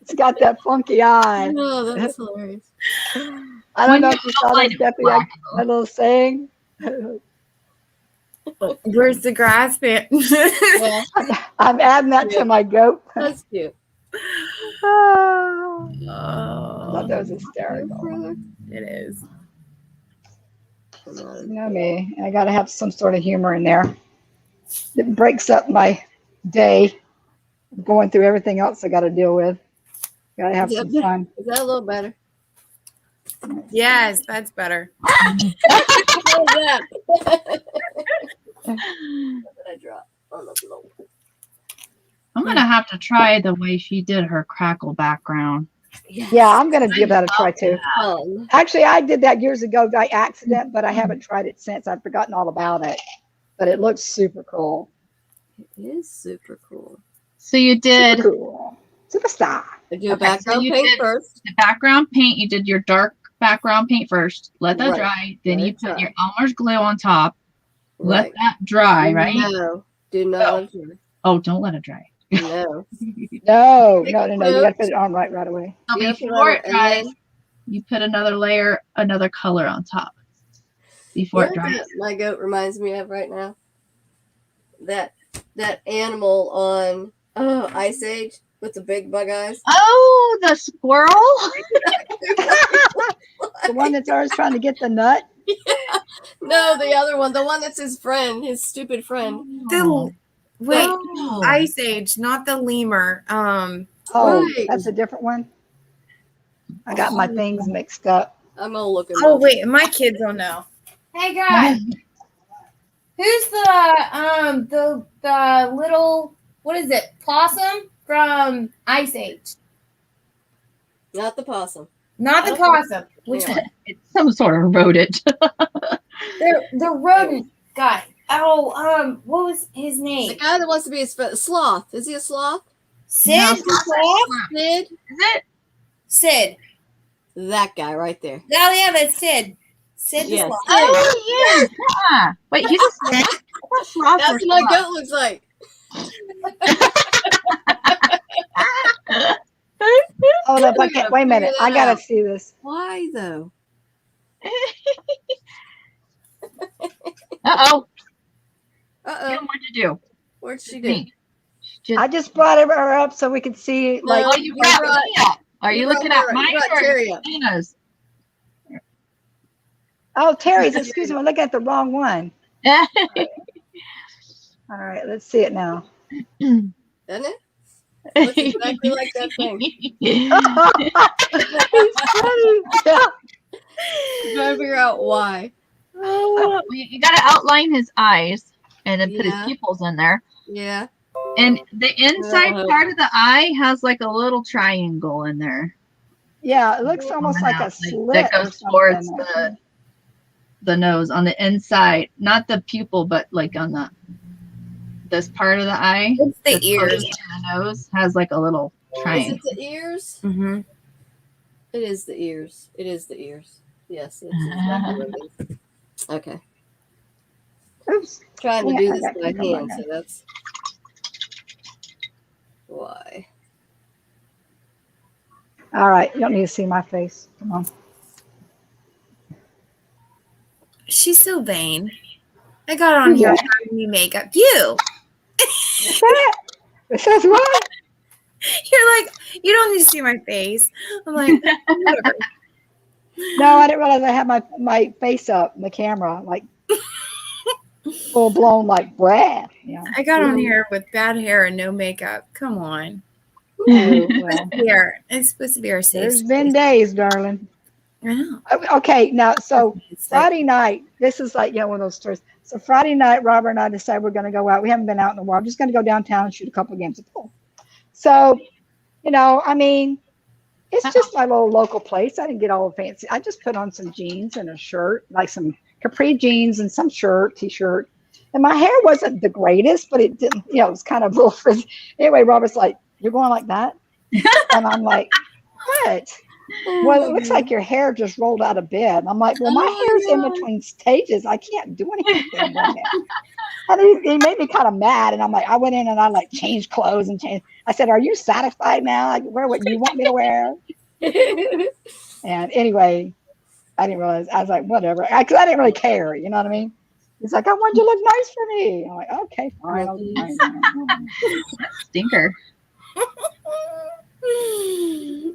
It's got that funky eye. Oh, that's hilarious. I don't know if you saw that, Stephanie, that little saying. Where's the grass, man? Yeah. I'm adding that to my goat. That's cute. Oh, that was hysterical. It is. You know me. I got to have some sort of humor in there. It breaks up my day going through everything else I got to deal with. Got to have some fun. Is that a little better? Yes, that's better. What was that? What did I drop on the floor? I'm gonna have to try the way she did her crackle background. Yes. Yeah, I'm gonna give that a try too. Fun. Actually, I did that years ago by accident, but I haven't tried it since. I've forgotten all about it. But it looks super cool. It is super cool. So you did Super cool. Superstar. I do a background paint first. the background paint. You did your dark background paint first. Let that dry. Then you put your Elmer's glue on top. Let that dry, right? No, do not let it dry. Oh, don't let it dry. No. No. You gotta put it on right away. So before it dries, you put another layer, another color on top. Before it dries. My goat reminds me of right now. That animal on Ice Age with the big bug eyes. Oh, the squirrel. The one that's always trying to get the nut. Yeah. No, the other one, the one that's his friend, his stupid friend. Ice Age, not the lemur. That's a different one. I got my things mixed up. I'm gonna look at. Oh wait, my kids don't know. Hey guys, who's the little, what is it, possum from Ice Age? Not the possum. Not the possum. Which one? It's some sort of rodent. The rodent guy. Oh, what was his The name? guy that wants to be a sloth. Is he a sloth? Sid? No. The sloth? Sid? Is it? Sid. That guy right there. Oh, yeah, that's Sid. Sid the Yes. sloth. Oh, yes. Yeah. Wait, he's a sloth? I thought sloths That's were what my sloths. goat looks like. Hold up. I can't. Wait a minute. I got to see this. Why though? Uh-oh. Uh-oh. What'd you do? What'd she do? I just brought her up so we could see. Like, Oh, you got me. Are you looking at mine or Terry? Tina's? oh, Terry's. Excuse me. I'm looking at the wrong one. All right. Let's see it now. Doesn't it? Looks exactly like that thing. He's funny. Yeah. Trying to figure out why. Oh, you got to outline his eyes and then put his Yeah. pupils in there. Yeah. And the inside part of the eye has like a little triangle in there. Yeah, it looks almost like a That slit or goes towards something. the nose on the inside, not the pupil, but like on this part of the eye. It's the that's ears. closest to the nose has like a little Is triangle. it the ears? Mm-hmm. It is the ears. It is the ears. Yes, it's exactly what it is. Okay. Oops. Trying to Yeah, do I this got by you. hand, so that's why. All right. You don't need to see my face. Come on. She's so vain. I got on here Yeah. having me makeup. You. What's that? It says what? You're like, you don't need to see my face. I'm like, whatever. No, I didn't realize I had my face up in the camera, like full blown, like brad. Yeah. I got on here with bad hair and no makeup. Come on. Oh, well, Here. It's supposed to be our safe there's space. been days, darling. I know. Okay, now so It's like, Friday night, this is like, one of those stories. So Friday night, Robert and I decided we're going to go out. We haven't been out in a while. I'm just going to go downtown and shoot a couple of games of pool. So, I mean, it's just my little local place. I didn't get all fancy. I just put on some jeans and a shirt, like some capri jeans and some t-shirt. And my hair wasn't the greatest, but it didn't, it was kind of a little frizzy. Anyway, Robert's like, "You're going like that?" And I'm like, "What?" "Well, it looks like your hair just rolled out of bed." And I'm like, "Well, my hair's in between stages. I can't do anything with it." And he made me kind of mad. And I'm like, I went in and I like changed clothes and changed. I said, "Are you satisfied now? Like, wear what you want me to wear?" And anyway, I didn't realize. I was like, whatever. Because I didn't really care. You know what I mean? He's like, "I want you to look nice for me." I'm like, "Okay, fine. Fine." Stinker.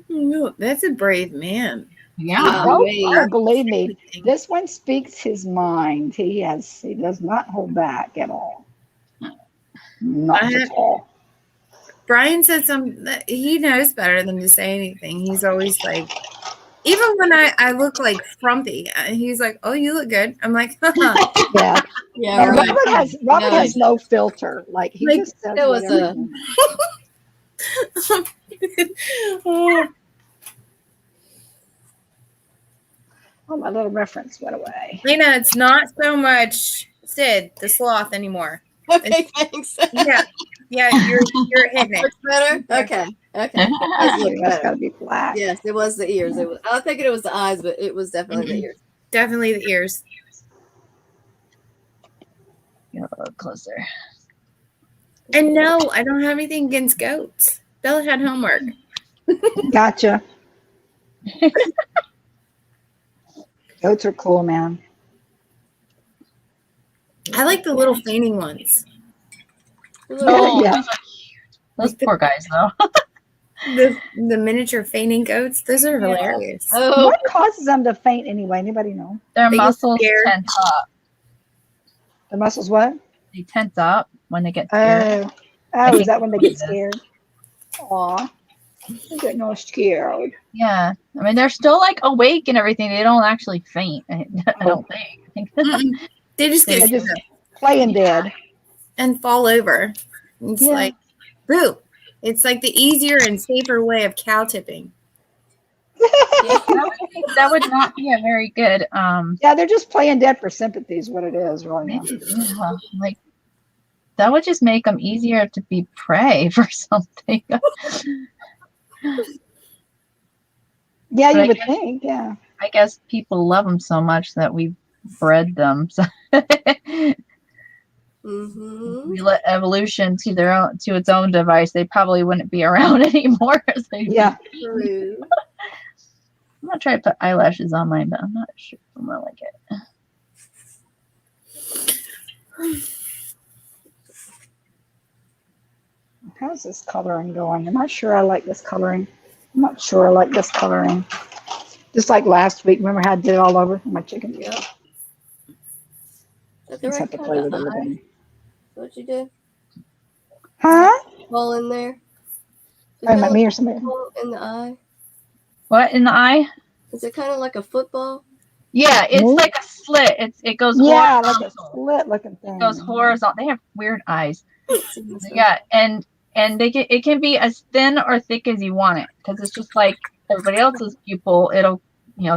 No, that's a brave man. Yeah. Oh, believe me, this one speaks his mind. He does not hold back at all. Not at all. Brian said he knows better than to say anything. He's always like, even when I look like frumpy, he's like, "Oh, you look good." I'm like, haha. Yeah. Yeah, And right. Robert has no filter. Like he Like, just says it was whatever. Oh, Oh, my little reference went away. Lena, it's not so much Sid the sloth anymore. Okay, thanks. Yeah, you're hitting it. Looks better? Okay. Okay. That's got to be black. Yes, it was the ears. I was thinking it was the eyes, but it was definitely the ears. Definitely the ears. Get a little closer. And no, I don't have anything against goats. Bella had homework. Gotcha. Goats are cool, man. I like the little fainting ones. Oh, yeah. Those poor guys, though. The miniature fainting goats, those are hilarious. Oh, What causes them to faint anyway? Anybody know? Their They get muscles scared. tense up. The muscles what? They tense up when they get scared. Oh, is that when they get scared? Aw. They get no scared. Yeah. I mean, they're still like awake and everything. They don't actually faint. I don't think. They just They get just playing dead. and fall over. It's Yeah. like, boo. It's like the easier and safer way of cow tipping. That would not be a very good Yeah, they're just playing dead for sympathy is what it is, really. yeah, like that would just make them easier to be prey for something. Yeah, But you would think, yeah. I guess people love them so much that we bred them. So we let evolution to their own to its own device. They probably wouldn't be around anymore. Yeah. True. I'm gonna try to put eyelashes on mine, but I'm not sure if I'm gonna like it. How's this coloring going? I'm not sure I like this coloring. I'm not sure I like this coloring. Just like last week, remember how I did it all over my chicken? Yeah. Just have to play with it a little bit. What you did? Huh? Hole in there? Oh, me or somebody? Hole in the eye? What in the eye? Is it kind of like a football? Yeah, it's like a slit. It goes yeah, horizontal. like a slit looking thing. It goes horizontal. They have weird eyes. Yeah, and it can be as thin or thick as you want it because it's just like everybody else's pupil. It'll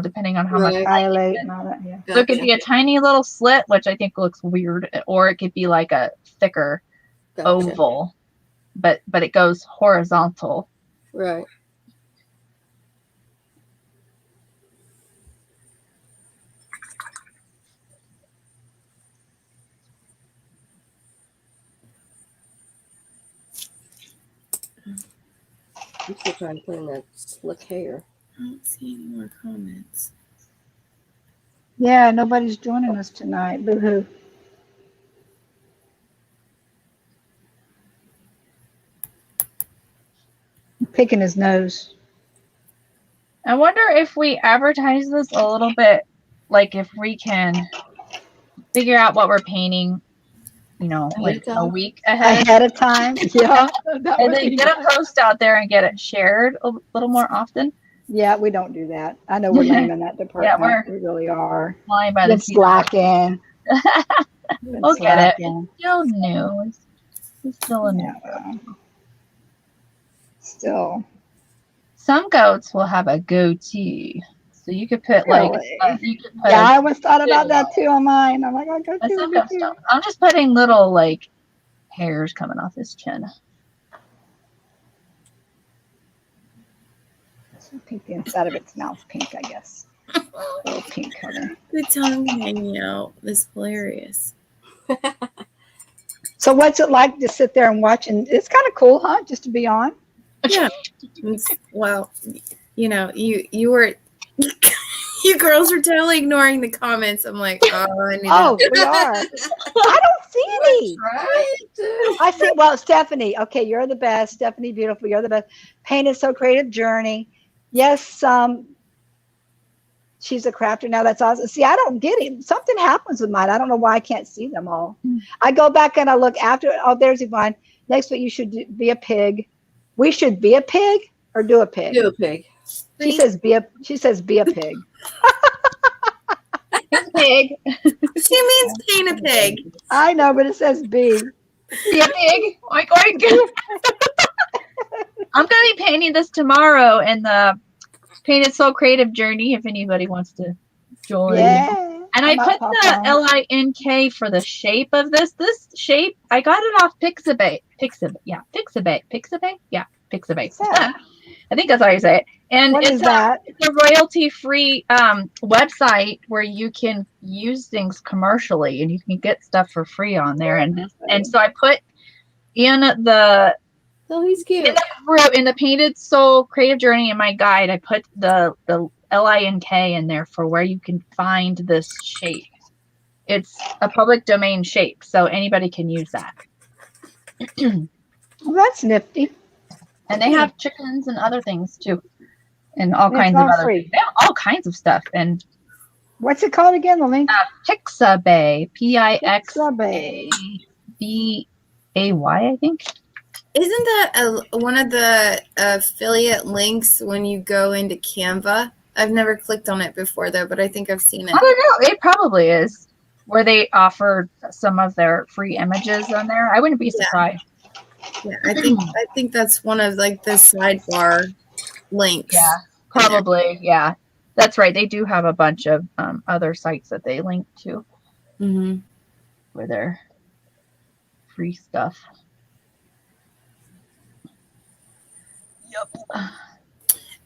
depending on how much dilate and all that. Yeah. So it could be a tiny little slit, which I think looks weird, or it could be like a thicker oval, but it goes horizontal. Right. I'm still trying to put in that slick hair. I don't see any more comments. Yeah, nobody's joining us tonight. Boo-hoo. Picking his nose. I wonder if we advertise this a little bit, like if we can figure out what we're painting, like a week ahead of time. Yeah. And then get a post out there and get it shared a little more often. Yeah, we don't do that. I know we're lame in that department. We really are. Flying by the slacking. We'll get it. It's still new. It's still a new. Still. Some goats will have a goatee. So you could put I always thought about that too on mine. I'm like, I'll go too. I'm just putting little hairs coming off his chin. I think the inside of its mouth pink, I guess. A little pink color. The tongue hanging out is hilarious. So what's it like to sit there and watch? And it's kind of cool, huh? Just to be on. Yeah. Well, you were you girls are totally ignoring the comments. I'm like, we are. I don't see any. I see. Well, Stephanie. Okay, you're the best. Stephanie, beautiful. You're the best. Painted So Creative Journey. Yes. She's a crafter now. That's awesome. See, I don't get it. Something happens with mine. I don't know why I can't see them all. I go back and I look after. Oh, there's Yvonne. Next week you should be a pig. We should be a pig or do a pig. Do a pig. She says be a pig. Pig. She means paint a pig. I know, but it says be. Be a pig. Oink, oink. I'm going to be painting this tomorrow in the Painted So Creative Journey if anybody wants to join. Yeah. And I put the LINK for the shape of this. This shape, I got it off Pixabay. Pixabay. Yeah, Pixabay. I think that's how you say it. And it's a royalty-free website where you can use things commercially and you can get stuff for free on there. And so I put in the he's cute. In the Painted So Creative Journey in my guide, I put the LINK in there for where you can find this shape. It's a public domain shape, so anybody can use that. Well, that's nifty. And they have chickens and other things too, and all kinds of other. They have all kinds of stuff. And what's it called again? The link? Pixabay. Pixabay. I think. Isn't that one of the affiliate links when you go into Canva? I've never clicked on it before though, but I think I've seen it. I don't know. It probably is where they offer some of their free images on there. I wouldn't be surprised. Yeah, I think that's one of the sidebar links. Yeah, Probably, yeah. That's right. They do have a bunch of other sites that they link to Mm-hmm. for their free stuff. Yep.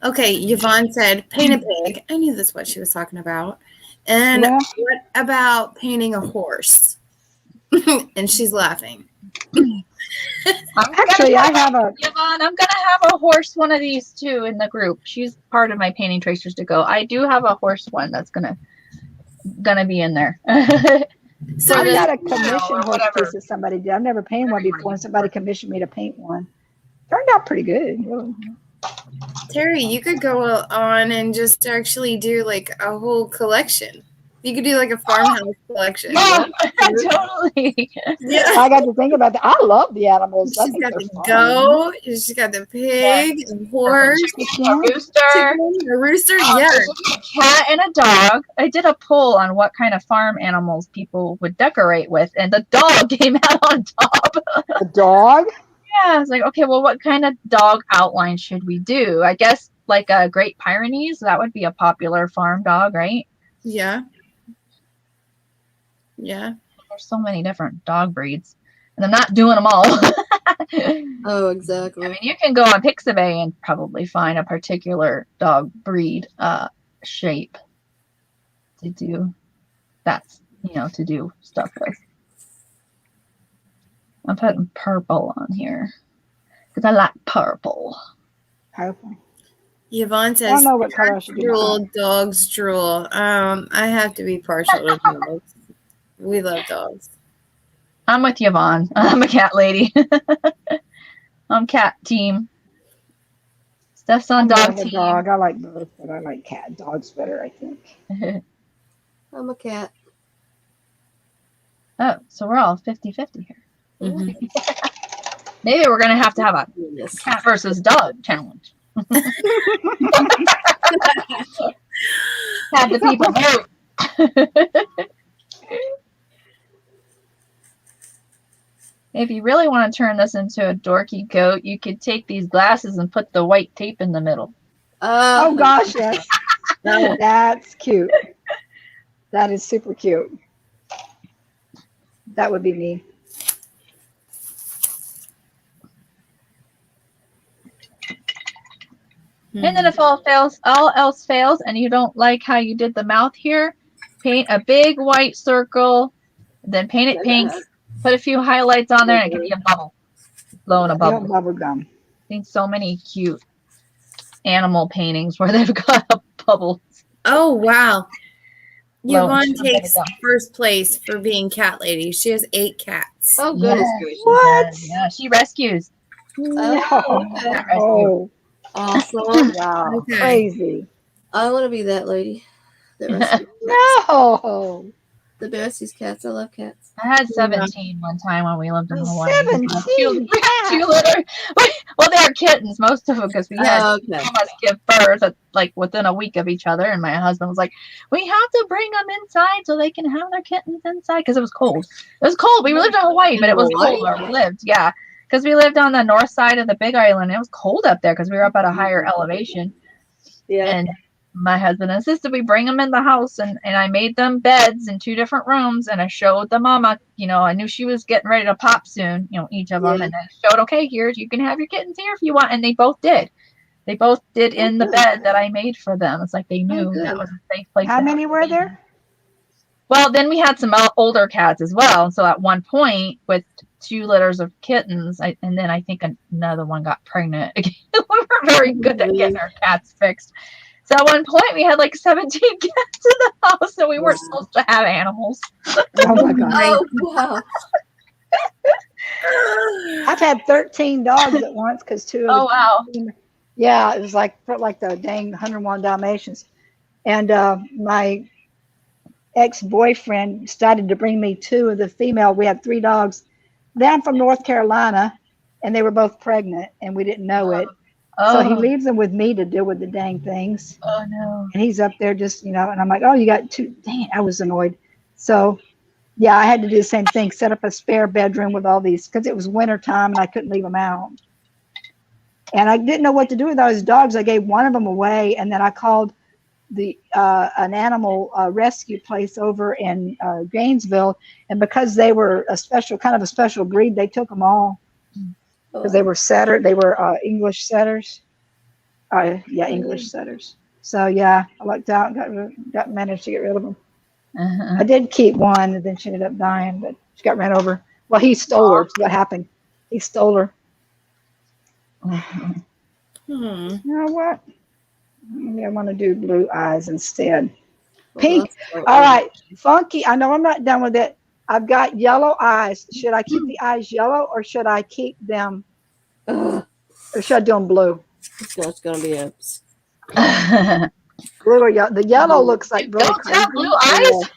Okay, Yvonne said, paint a pig. I knew that's what she was talking about. And Yeah. what about painting a horse? And she's laughing. Actually, I have a. Yvonne, I'm gonna have a horse one of these too in the group. She's part of my painting tracers to go. I do have a horse one that's gonna be in there. So I've does, got a commission or horse whatever. piece that somebody did. I've never painted one before, and somebody commissioned me to paint one. Turned out pretty good. Really. Terry, you could go on and just actually do like a whole collection. You could do like a farmhouse collection. Yeah, totally. Yeah. I got to think about that. I love the animals. I She's think got they're the fun. goat. She's got the pig, a horse, A rooster, chicken, a rooster. Yeah. there's a cat and a dog. I did a poll on what kind of farm animals people would decorate with, and the dog came out on top. A dog? Yeah, I was like, okay, well, what kind of dog outline should we do? I guess like a Great Pyrenees, that would be a popular farm dog, right? Yeah. Yeah. There's so many different dog breeds, and I'm not doing them all. Oh, exactly. I mean, you can go on Pixabay and probably find a particular dog breed shape to do to do stuff with. I'm putting purple on here because I like purple. Purple. Yvonne I says, don't know what color I should do. drool, dogs drool. I have to be partial to dogs. We love dogs. I'm with Yvonne. I'm a cat lady. I'm cat team. Steph's on dog team. Dog. I like both, but I like cat. Dogs better, I think. I'm a cat. Oh, so we're all 50-50 here. Mm-hmm. Maybe we're going to have a Yes. cat versus dog challenge. Have the people vote. If you really want to turn this into a dorky goat, you could take these glasses and put the white tape in the middle. Oh gosh, yes. That's cute. That is super cute. That would be me. And then if all else fails, and you don't like how you did the mouth here, paint a big white circle, then paint it pink, put a few highlights on there, and it can be a bubble. Blowing a bubble. Bubble gum. I've seen so many cute animal paintings where they've got a bubble. Oh, wow. Yvonne Blown. takes first place for being cat lady. She has 8 cats. Oh, goodness Yeah. gracious. What? Yeah, she rescues. No. Oh, awesome. Wow. Okay. Crazy. I want to be that lady that rescues No. the rescues cats. I love cats. I had 17 one time when we lived in Hawaii. 17 Two litter. Well, they are kittens, most of them, because we had Okay. almost give birth at, like within a week of each other. And my husband was like, "We have to bring them inside so they can have their kittens inside," because it was cold. It was cold. We lived in Hawaii, but it was cold where we lived. Yeah, because we lived on the north side of the Big Island. It was cold up there because we were up at a higher elevation. Yeah. And my husband insisted we bring them in the house, and I made them beds in 2 different rooms, and I showed the mama, I knew she was getting ready to pop soon, each of them, and I showed, okay, here's, you can have your kittens here if you want, and they both did. They both did in the bed that I made for them. It's like they knew that was a safe place. How many were there? Well, then we had some older cats as well. So at one point, with 2 litters of kittens, and then I think another one got pregnant. We were very good at getting our cats fixed. So at one point, we had like 17 cats in the house, and we weren't supposed to have animals. Oh my God. Oh, wow. I've had 13 dogs at once because 2 of Oh, wow. Yeah, it was like the dang 101 Dalmatians. And my ex-boyfriend decided to bring me 2 of the female. We had 3 dogs. Then I'm from North Carolina, and they were both pregnant, and we didn't know it. So he leaves them with me to deal with the dang things. Oh, no. And he's up there just, and I'm like, oh, you got 2. Dang, I was annoyed. So, yeah, I had to do the same thing, set up a spare bedroom with all these, because it was winter time and I couldn't leave them out. And I didn't know what to do with those dogs. I gave one of them away, and then I called the an animal rescue place over in Gainesville, and because they were a special breed, they took them all because they were they were English setters. Yeah, English setters. So yeah, I lucked out and managed to get rid of them. I did keep one, and then she ended up dying, but she got ran over. Well, he stole her. What happened? He stole her. You know what? Maybe I want to do blue eyes instead. Pink. All right. Funky. I know I'm not done with it. I've got yellow eyes. Should I keep the eyes yellow or should I keep them? Or should I do them blue? It's going to be a blue or yellow. The yellow looks like really Don't have blue eyes.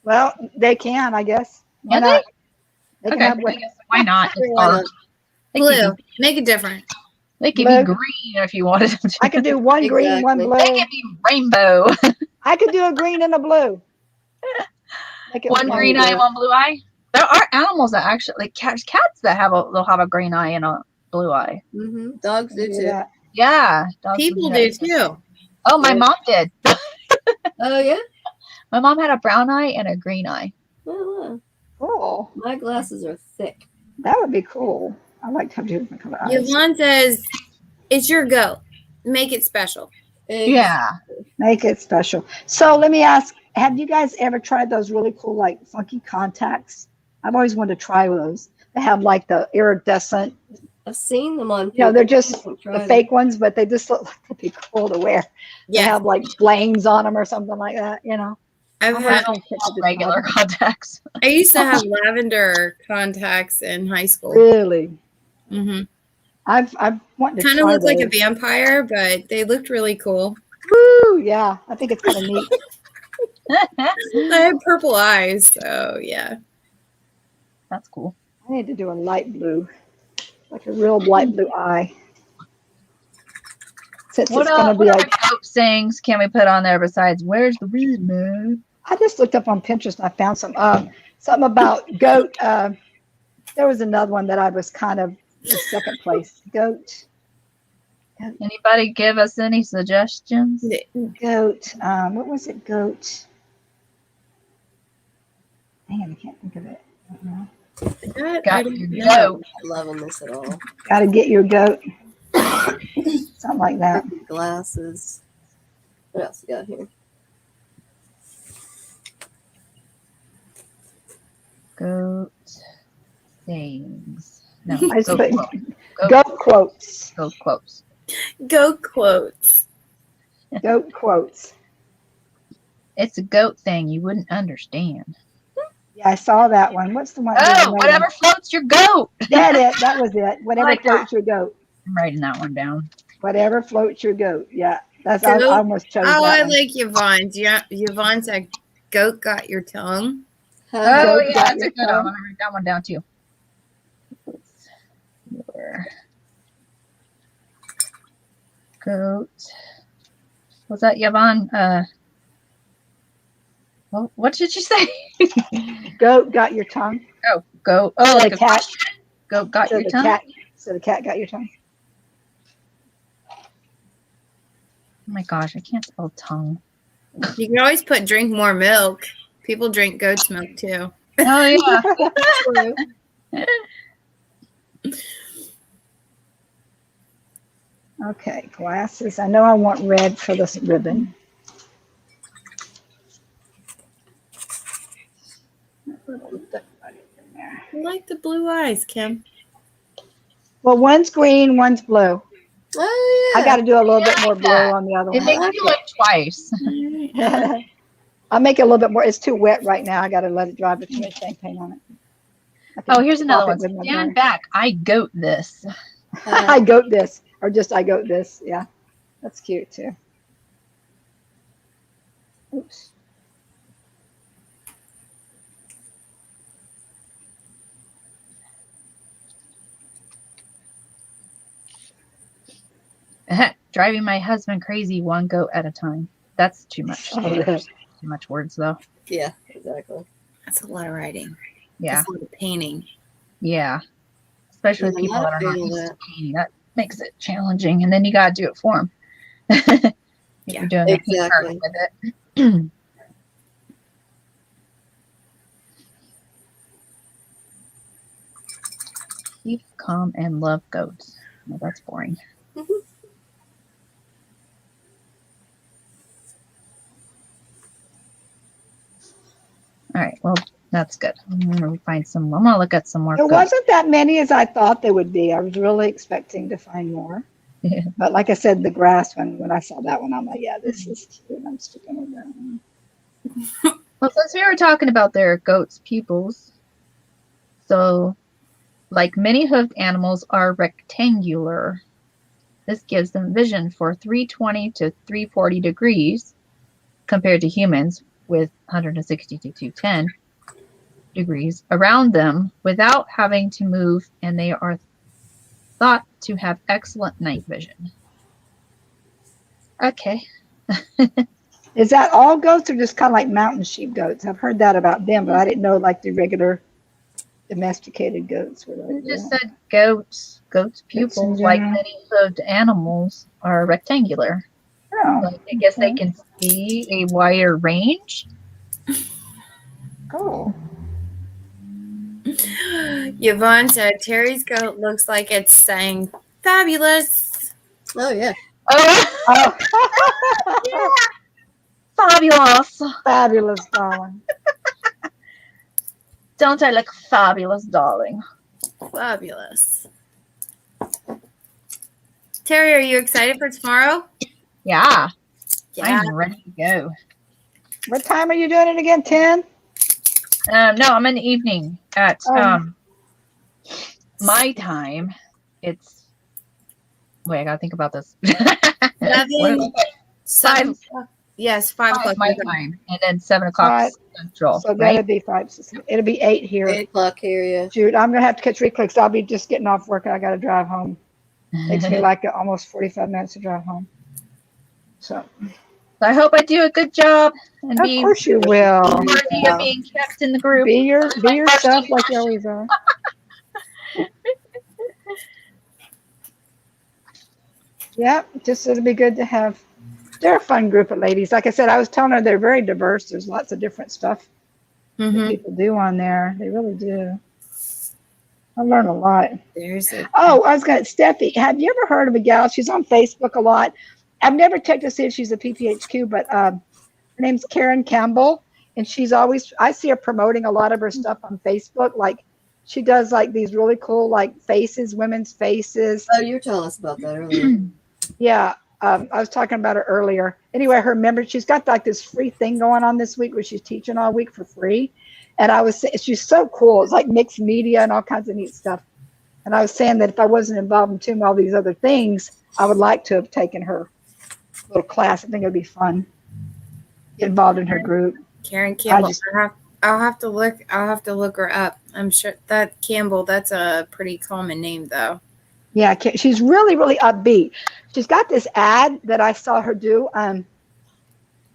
Well, they can, I guess. Why not? They can have why not? Blue. Make it different. They could be green if you wanted them to. I could do one green, one blue. They could be rainbow. I could do a green and a blue. One green eye, one blue eye. There are animals that actually, like cats that they'll have a green eye and a blue eye. Mm-hmm. Dogs do too. Yeah. People do too. Oh, my mom did. Oh, yeah? My mom had a brown eye and a green eye. Oh, wow. Cool. My glasses are thick. That would be cool. I like to have different color eyes. Yvonne says, it's your goat. Make it special. Yeah. Make it special. So let me ask, have you guys ever tried those really cool, like funky contacts? I've always wanted to try those. They have like the iridescent. I've seen them on. They're just the fake ones, but they just look like they'd be cool to wear. Yeah. They have like flames on them or something like that, I've had regular contacts. I used to have lavender contacts in high school. Really? Mm-hmm. I've wanted to kind of looked like a vampire, but they looked really cool. Woo! Yeah, I think it's kind of neat. I had purple eyes, so yeah. That's cool. I need to do a light blue, like a real light blue eye. Since what it's going to be like goat sayings can we put on there besides "Where's the weed, man"? I just looked up on Pinterest and I found something about goat. There was another one that I was kind of in second place. Goat. Anybody give us any suggestions? Goat. What was it? Goat. Damn, I can't think of it. Got your goat. I'm not loving this at all. Got to get your goat. Something like that. Glasses. What else you got here? Goat things. No, I just put goat quotes. Goat quotes. Goat quotes. Goat quotes. It's a goat thing you wouldn't understand. Yeah, I saw that one. What's the one? Oh, whatever floats your goat. That was it. Whatever like floats your goat. I'm writing that one down. Whatever floats your goat. Yeah, that's I almost chose. Oh, that I one. like Yvonne. Yvonne said, "Goat got your tongue." Oh yeah, that's a good one. I'm gonna write that one down too. Goat. Was that Yvonne? Well, what did you say? Goat got your tongue. Oh, goat. Oh, So like the a cat. question? Goat got your tongue. So the cat got your tongue. Oh my gosh, I can't spell tongue. You can always put drink more milk. People drink goat's milk too. Oh yeah. Okay, glasses. I know I want red for this ribbon. I like the blue eyes, Kim. Well, one's green, one's blue. Oh yeah. I got to do a little bit more blue on the other It one. makes you look twice. I'll make it a little bit more. It's too wet right now. I got to let it dry before I put paint on it. Oh, here's another one. Stand back. I goat this. I goat this. Or just I goat this. Yeah. That's cute too. Oops. Driving my husband crazy, one goat at a time. That's too much. Too much words though. Yeah, exactly. That's a lot of writing. Yeah. That's a lot of painting. Yeah. Especially with I'm people not that are a not fan of used to that. painting. makes it challenging, and then you got to do it for them. Yeah, You're doing a paint party exactly. with it. Keep calm and love goats. Well, that's boring. Mhm. All right, well, that's good. I'm gonna find some. I'm gonna look at some more There goats. wasn't that many as I thought there would be. I was really expecting to find more. But like I said, the grass one, when I saw that one, I'm like, yeah, this is cute. I'm sticking with that one. Well, since we were talking about their goats' pupils, so like many hoofed animals are rectangular. This gives them vision for 320 to 340 degrees compared to humans with 160 to 210 degrees around them without having to move, and they are thought to have excellent night vision. Okay. Is that all goats or just kind of like mountain sheep goats? I've heard that about them, but I didn't know like the regular domesticated goats were like It just that. said goats. Goats' Goats in pupils, like general. many hoofed animals, are rectangular. Oh, Like I guess they okay. can see a wider range. Cool. Yvonne said Terry's goat looks like it's saying fabulous. Oh yeah. Oh, Oh, fabulous! fabulous, darling. Don't I look fabulous, darling? Fabulous. Terry, are you excited for tomorrow? Yeah, Yeah. I'm ready to go. What time are you doing it again? 10? No, I'm in the evening at Um, my time. It's wait, I gotta think about this. Seven. Five Yes, 5 o'clock. my time, and then 7 o'clock Alright. central. so Right? that'll be 5. It'll be 8 here. 8 o'clock here, yeah. Shoot, I'm gonna have to catch reclicks. I'll be just getting off work and I gotta drive home. Takes me like almost 45 minutes to drive home. So I hope I do a good job and of be course you will. worthy of being kept in the group. Be yourself like you always are. Yeah, just it'll be good to have. They're a fun group of ladies. Like I said, I was telling her they're very diverse. There's lots of different stuff that Mm-hmm. people do on there. They really do. I learn a lot. There's a Oh, I was going to, Steffi, have you ever heard of a gal? She's on Facebook a lot. I've never checked to see if she's a PPHQ, but her name's Karen Campbell. And she's always, I see her promoting a lot of her stuff on Facebook. Like she does like these really cool like faces, women's faces. Oh, you were telling us about that earlier. Yeah. I was talking about her earlier. Anyway, her member, she's got like this free thing going on this week where she's teaching all week for free. And I was saying, she's so cool. It's like mixed media and all kinds of neat stuff. And I was saying that if I wasn't involved in too all these other things, I would like to have taken her little class. I think it'd be fun. Get involved in her group. Karen Campbell. just- I'll have to look her up. I'm sure that Campbell, that's a pretty common name though. Yeah, she's really, really upbeat. She's got this ad that I saw her do,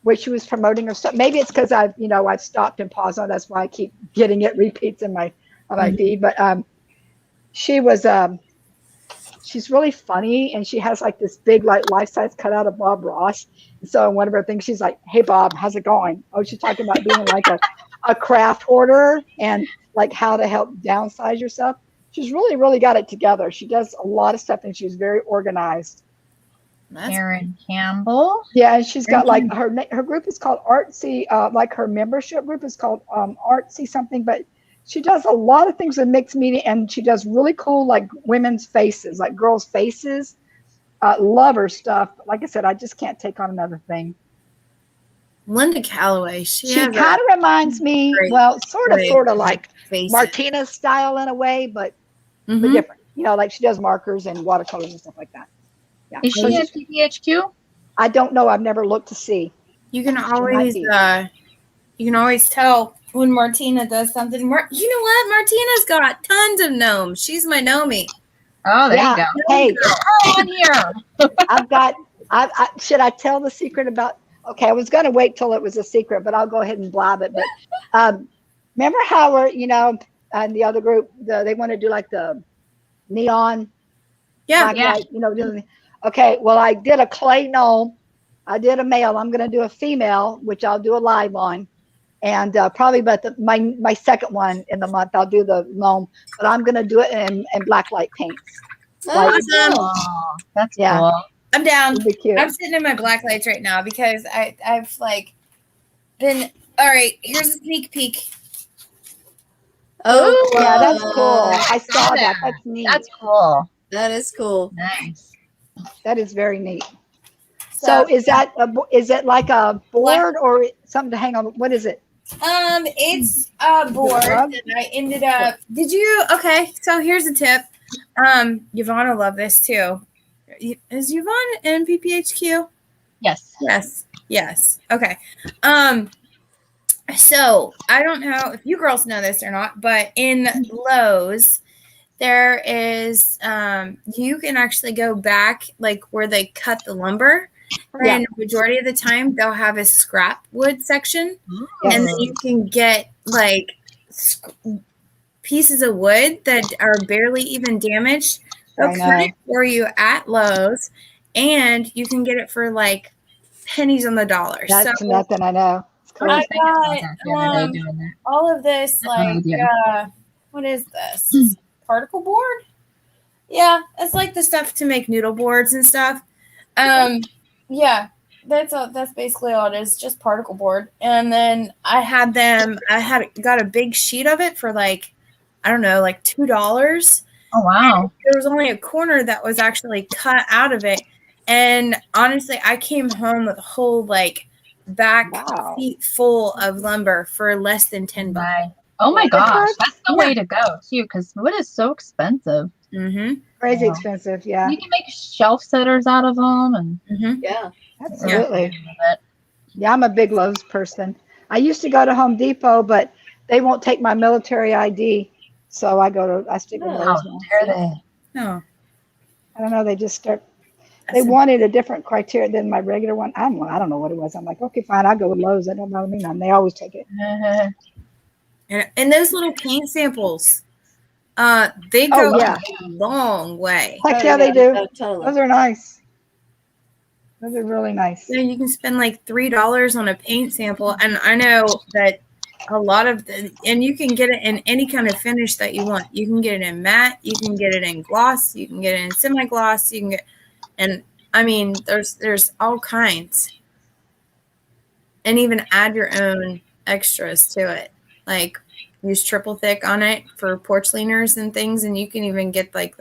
where she was promoting her stuff. Maybe it's because I've stopped and paused on. That's why I keep getting it repeats in my feed. But she was she's really funny, and she has like this big like life-size cutout of Bob Ross. And so in one of her things, she's like, "Hey Bob, how's it going?" Oh, she's talking about being like a craft hoarder and like how to help downsize yourself. She's really, really got it together. She does a lot of stuff, and she's very organized. Karen Campbell. Yeah, and she's got like her group is called Artsy. Like her membership group is called Artsy something. But she does a lot of things with mixed media, and she does really cool like women's faces, like girls' faces. Love her stuff. But like I said, I just can't take on another thing. Linda Calloway. She kind of reminds me, great- well, sort of like face. Martina's style in a way, but different. Like she does markers and watercolors and stuff like that. Yeah. Is she a PPHQ? I don't know. I've never looked to see. You can might always tell when Martina does something. You know what? Martina's got tons of gnomes. She's my gnomie. Oh, there Yeah. you go. Hey, On here. I've got. Should I tell the secret about? Okay, I was going to wait till it was a secret, but I'll go ahead and blab it. But remember how we're, and the other group, they want to do like the neon Yeah. Black light, okay, well, I did a clay gnome. I did a male. I'm going to do a female, which I'll do a live on. And probably about my second one in the month, I'll do the gnome. But I'm going to do it in black light paints. Like, Awesome. Oh, that's Yeah. cool. I'm down. it'd be cute. I'm sitting in my black lights right now because I've like been. All right, here's a sneak peek. Oh, Yeah, that's cool. I saw that. That's neat. That's cool. that is cool. Nice. That is very neat. So is it like a board or something to hang on? What is it? It's a board rug? that I ended up. Did you? Okay, so here's a tip. Yvonne will love this too. Is Yvonne in PPHQ? Yes. Yes. Okay. So I don't know if you girls know this or not, but in Lowe's, there is you can actually go back like where they cut the lumber. Yeah. And majority of the time they'll have a scrap wood section, Yes. and then you can get like pieces of wood that are barely even damaged. They'll I cut know. it for you at Lowe's, and you can get it for like pennies on the dollar. That's So nothing. I know. It's cool. I was thinking about got, that the other day doing that. all of this That's what I like would do. what is this? Particle board? Yeah, it's like the stuff to make noodle boards and stuff. Yeah, that's basically all it is, just particle board. And then I got a big sheet of it for like, I don't know, like $2. Oh wow. There was only a corner that was actually cut out of it. And honestly, I came home with a whole like back Wow. seat full of lumber for less than $10. Right. Oh my gosh, that's the way to go too, because wood is so expensive. Mm-hmm. Crazy Yeah. expensive. Yeah. You can make shelf setters out of them, and Mm-hmm. Yeah. Absolutely. Yeah, I'm a big Lowe's person. I used to go to Home Depot, but they won't take my military ID, so I stick with Oh, Lowe's How now. dare they? No. I don't know. They just start. They wanted a different criteria than my regular one. I don't know what it was. I'm like, okay, fine. I'll go with Lowe's. That don't bother me none. They always take it. And those little paint samples, they go yeah. a long way. Heck yeah, they do. Totally. Those are nice. Those are really nice. So you can spend like $3 on a paint sample, and I know that a lot of and you can get it in any kind of finish that you want. You can get it in matte, you can get it in gloss, you can get it in semi-gloss, you can get, and I mean, there's all kinds, and even add your own extras to it, like use triple thick on it for porch leaners and things, and you can even get like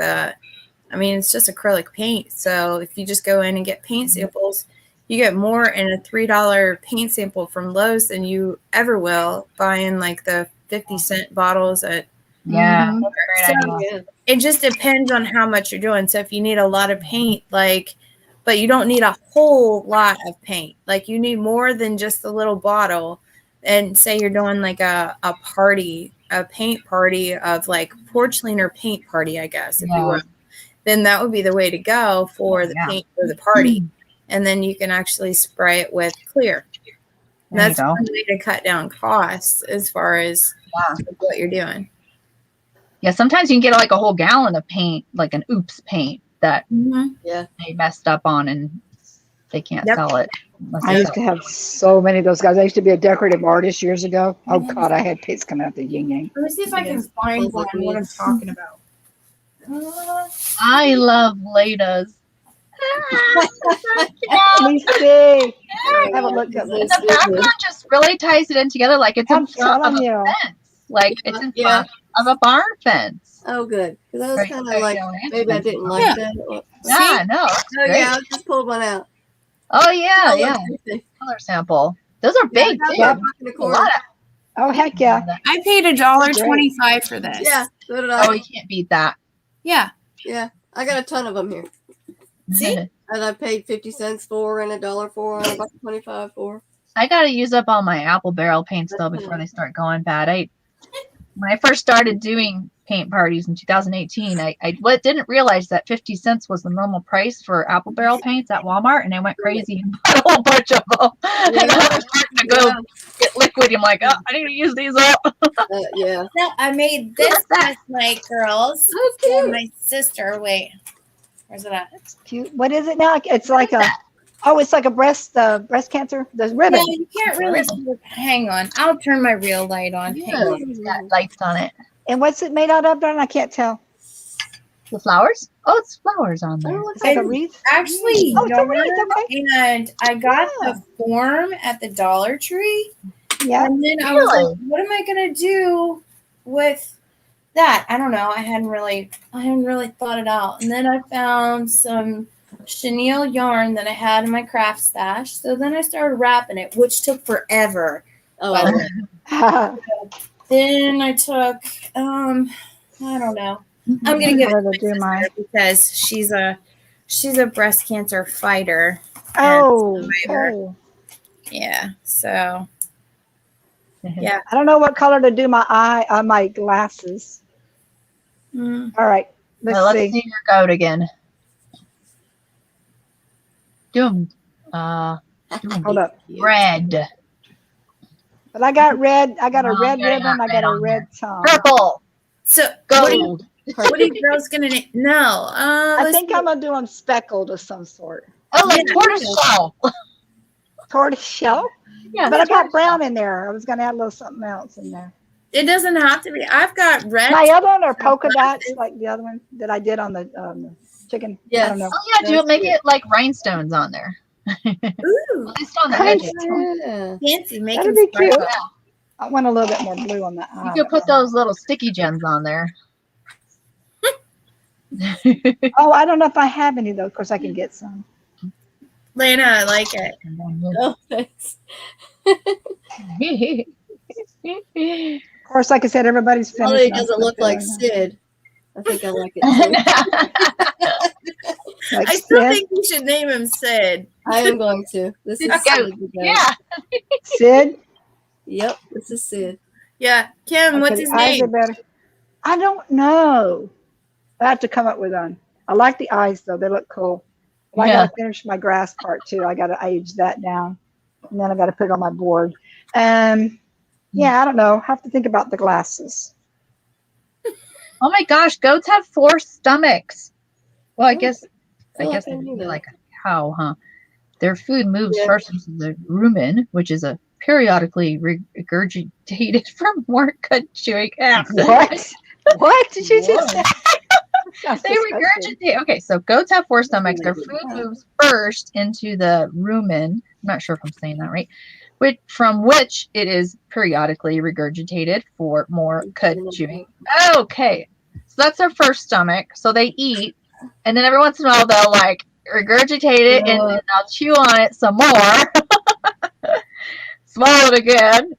it's just acrylic paint. So if you just go in and get paint samples, you get more in a $3 paint sample from Lowe's than you ever will buying like the 50-cent bottles at. Yeah, Mhm. that's a great idea. Yeah. It just depends on how much you're doing. So if you need a lot of paint, but you don't need a whole lot of paint, like you need more than just a little bottle. And say you're doing like a paint party of like porch leaner paint party, I guess, if you will, then that would be the way to go for the paint for the party. And then you can actually spray it with clear. And There you that's go. one way to cut down costs as far as what you're doing. Yeah, sometimes you can get like a whole gallon of paint, like an oops paint that Yeah. they messed up on, and they can't Yep. sell it. I used to have so many of those guys. I used to be a decorative artist years ago. Oh God, I had paints coming out the yin yang. Let me see if I can find what I'm talking about. I love Ladas. Let me see. I haven't looked at this. The background just really ties it in together, like it's I'm in front of telling a you. fence. Like it's in Yeah. front of a barn fence. Oh, good. Because I was Right, kind of right, like, yeah, maybe I didn't like Yeah. that. Yeah, no. it's Oh, great. yeah. I just pulled one out. Oh yeah, Oh, yeah. look. Color sample. Those are Yeah, I big got too. that back in the A corner. lot of Oh heck yeah. I paid $1.25 for this. Yeah. So did I. Oh, you can't beat that. Yeah. Yeah. I got a ton of them here. See? And I paid 50 cents for, and $1 for, and $1.25 for. I gotta use up all my apple barrel paints though before they start going bad. When I first started doing paint parties in 2018, I didn't realize that 50 cents was the normal price for apple barrel paints at Walmart, and I went crazy and bought a whole bunch of them. And I was starting to go get liquid. I'm like, oh, I need to use these up. Yeah. So I made this last night, girls. Oh, For cute. my sister. Wait. Where's it at? That's cute. What is it now? It's like a, oh, it's like a breast cancer. The ribbon. Yeah, you can't really see it. Hang on. I'll turn my real light on. Hang Yeah, on. it's got lights on it. And what's it made out of, darling? I can't tell. The flowers? Oh, it's flowers on there. It's like a It's wreath. actually Oh, it's a wreath. Okay. and I got Yeah. the form at the Dollar Tree. Yeah. And then I was Really? like, what am I gonna do with that? I don't know. I hadn't really thought it out. And then I found some chenille yarn that I had in my craft stash. So then I started wrapping it, which took forever. By the Oh, way. Then I took I don't know. I'm gonna give it to my do mine. sister because she's a breast cancer fighter. Oh, survivor. okay. Yeah. So yeah. I don't know what color to do my glasses. Mm. All right. Let's see your goat again. Do them. Hold up. Red. But I got red. I got a Oh, red yeah, ribbon. I got red a on red tongue. Purple. So what Gold. are you girls gonna name? No. I think I'm gonna do them speckled of some sort. Oh, like Yeah. tortoiseshell. Tortoise shell. Yeah, But I got tortoiseshell. brown in there. I was gonna add a little something else in there. It doesn't have to be. I've got red. My other one are polka dots, glasses. like the other one that I did on the chicken. I Yes. don't know. Oh yeah, do make it like rhinestones on there. Ooh, At least on the edges. yeah. fancy making. That'd be cute. sparkle. I want a little bit more blue on the eye. You could put those little sticky gems on there. Oh, I don't know if I have any though. Of course, I can get some. Lena, I like it. Oh, thanks. Of course, like I said, everybody's Well, finished. it doesn't look like Sid. I think I like it too. Like I still Sid. think you should name him Sid. I am going to. This is It's a Sid. goat. the goat. Yeah. Sid. Yep, this is Sid. Yeah, Kim, Okay, what's the his eyes are name? better. I don't know. I have to come up with one. I like the eyes though; they look cool. Well, I Yeah. gotta finish my grass part too. I gotta age that down, and then I gotta put it on my board. Yeah, I don't know. Have to think about the glasses. Oh my gosh, goats have 4 stomachs. Well, I guess Oh, I they'd didn't know be that. like a cow, huh? Their food moves Yeah. first into the rumen, which is a periodically regurgitated from more cut chewing. What? What did you just say? Sounds They disgusting. regurgitate. Okay, so goats have 4 stomachs. Their food moves first into the rumen. I'm not sure if I'm saying that right. From which it is periodically regurgitated for more cut chewing. Okay, so that's their first stomach. So they eat, and then every once in a while they'll like regurgitate it, and then they'll chew on it some more. Swallow it again.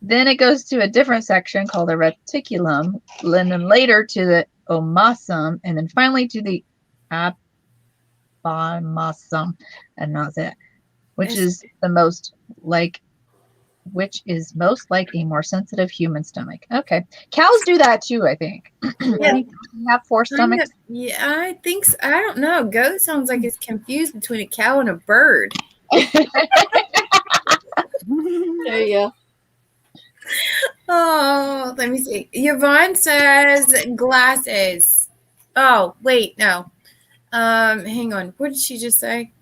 Then it goes to a different section called the reticulum, and then later to the omasum, and then finally to the abomasum, and not that, which is most like a more sensitive human stomach. Okay, cows do that too, I think. Yeah. They have 4 stomachs. Yeah, I think so. I don't know. Goat sounds like it's confused between a cow and a bird. There you go. Oh, let me see. Yvonne says glasses. Oh, wait, no. Hang on. What did she just say?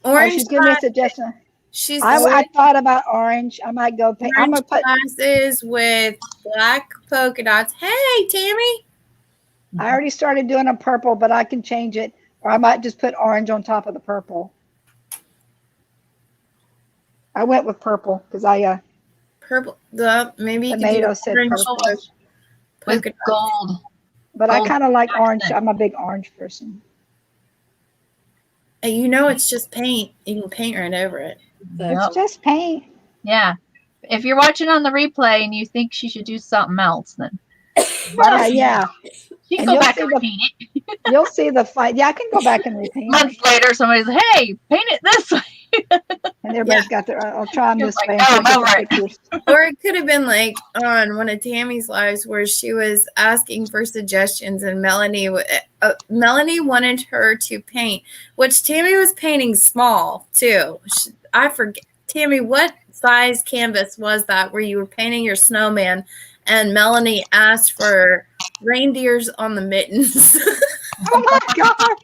Oh, Orange she's giving me a glasses. suggestion. She's I thought about orange. I might go pink. I'm orange gonna put. glasses with black polka dots. Hey, Tammy. I already started doing a purple, but I can change it, or I might just put orange on top of the purple. I went with purple because Purple. Maybe you tomato can said do orange purple, With polka dots. gold. but I Gold kind of like orange. accent. I'm a big orange person. And you know it's just paint. You can paint right over it. Yep. It's just paint. Yeah. If you're watching on the replay and you think she should do something else, then Yeah. you can And go you'll back see and the- repaint it. You'll see the fight. Yeah, I can go back and repaint. Months later, somebody's like, hey, paint it this way. And everybody's got their. I'll try them You're this like, way. "Oh, And I'm take over different it." pictures. Or it could have been like on one of Tammy's lives where she was asking for suggestions, and Melanie wanted her to paint, which Tammy was painting small too. I forget, Tammy, what size canvas was that where you were painting your snowman, and Melanie asked for reindeers on the mittens? Oh my God.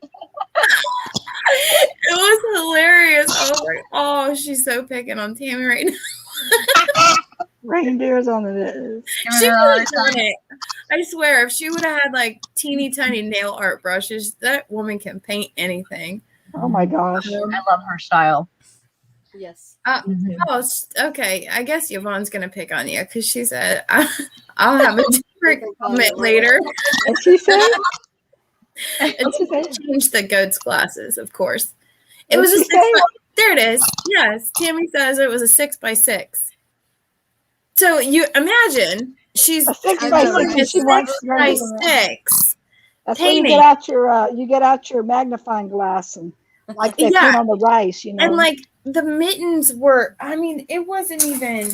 It was hilarious. I was like, oh, she's so picking on Tammy right now. Reindeers on the news. She would have done it. I swear, if she would have had like teeny tiny nail art brushes, that woman can paint anything. Oh my gosh. I love her style. Yes. Okay. I guess Yvonne's gonna pick on you because she said I'll have a different comment later. What'd she say? It's changed the goat's glasses, of course. It What'd was she say? there it is. Yes, Tammy says it was a 6x6. So you imagine she's A 6x6. And she wants 6x6. That's when you get out your magnifying glass and like they put on the rice, you know. And like the mittens were, I mean, it wasn't even.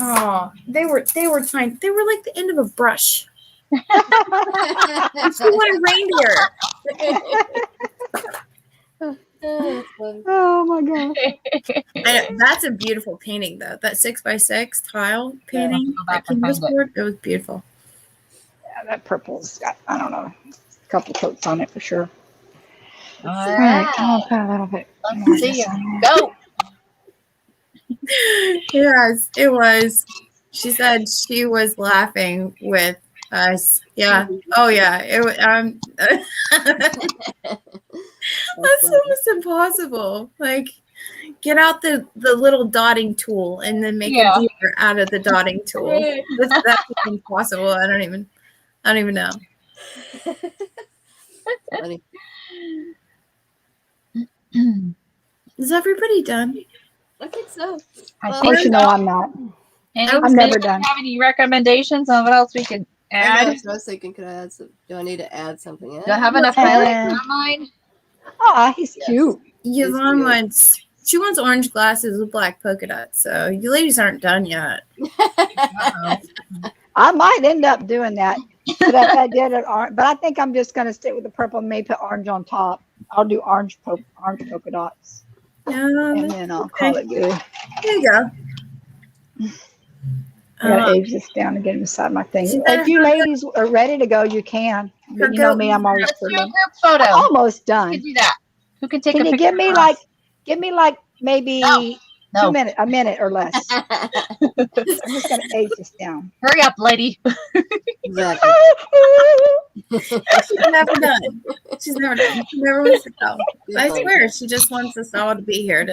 Oh, they were tiny. They were like the end of a brush. She wanted reindeer. Oh my God. And that's a beautiful painting, though. That 6x6 tile painting. It was beautiful. Yeah, that purple's got, I don't know, a couple coats on it for sure. All right. Come on, put a little bit. Let's see you. Go. Yes, it was. She said she was laughing with us. Yeah. Oh, yeah. It was. That's almost impossible. Like, get out the little dotting tool and then make a deer out of the dotting tool. That's impossible. I don't even know. That's funny. Is everybody done? I think so. I think you know I'm not. I'm never done. Have any recommendations on what else we can add? I was thinking, could I add some? Do I need to add something else? Do I have enough highlights on mine? Oh, he's cute. Yvonne wants orange glasses with black polka dots. So you ladies aren't done yet. I might end up doing that. But if I did it, but I think I'm just going to stick with the purple and maybe put orange on top. I'll do orange polka dots. And then I'll call it good. There you go. I gotta age this down and get inside my thing. If you ladies are ready to go, you can. But you know me, I'm always Let's do a pretty. group photo. I'm almost Who done. can do that? Who can take Can a you picture? give me like maybe No. a minute or less? I'm just gonna age this down. Hurry up, lady. Exactly. She's never done. She never wants to go. I swear, she just wants us all to be here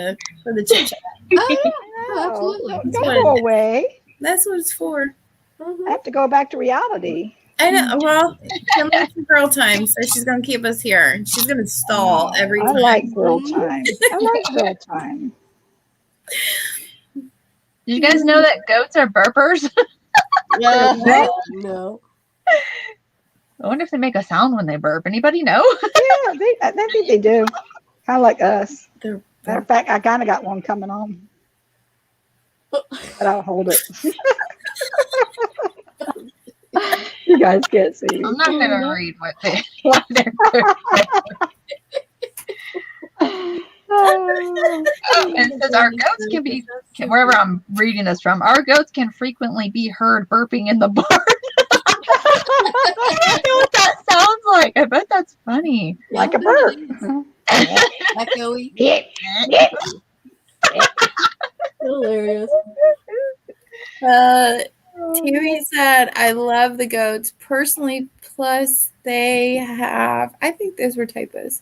for the chit chat. Oh, absolutely. Don't go away. That's what it's for. I have to go back to reality. I know. Well, it's girl time, so she's gonna keep us here. She's gonna stall every time. I like girl time. Girl time. Did you guys know that goats are burpers? No. I wonder if they make a sound when they burp. Anybody know? Yeah, I think they do. Kind of like us. Matter of fact, I kind of got one coming on. But I'll hold it. You guys can't see. I'm not going to read what they're and it says our goats wherever I'm reading this from, our goats can frequently be heard burping in the barn. I don't know what that sounds like. I bet that's funny. Like a burp. Echoey. Yeah. Hilarious. Tammy said, I love the goats personally. Plus, they have, I think those were typos.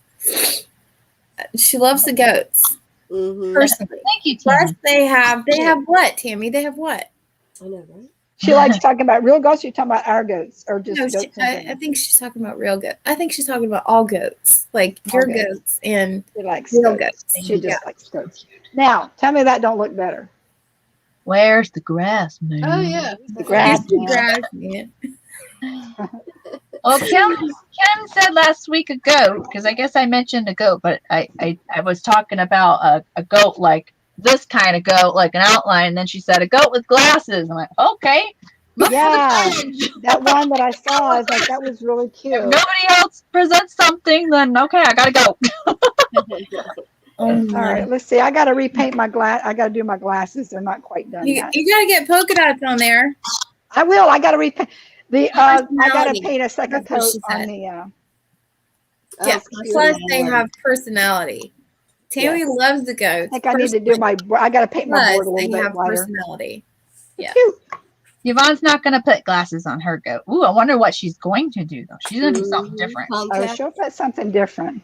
She loves the goats. Mm-hmm. Personally. Thank you, Plus, Tammy. they have what, Tammy? They have what? I know, right? She likes talking about real goats. Or you're talking about our goats, or just No, goats? I think she's talking about real goats. I think she's talking about all goats, like your goats and She likes real goats. goats. She just likes goats. Now, tell me that don't look better. Where's the grass, man? Oh, yeah. The grass. Man. Well, Kim said last week a goat, because I guess I mentioned a goat, but I was talking about a goat like this kind of goat, like an outline, and then she said a goat with glasses. I'm like, okay. Yeah, that one that I saw, I was like, that was really cute. If nobody else presents something, then okay, I gotta go. All right, let's see. I got to repaint my glass. I got to do my glasses. They're not quite done yet. You gotta get polka dots on there. I will. I got to repaint I got to paint a second coat on the. Yeah. Oh, Plus, cute. they have personality. Tammy Yes. loves the goats. I think I need to do my. I got to paint my board Plus, a little they bit have whiter. personality. Yeah. Cute. Yvonne's not going to put glasses on her goat. Ooh, I wonder what she's going to do, though. She's going to do something different. Oh, Contact. she'll put something different.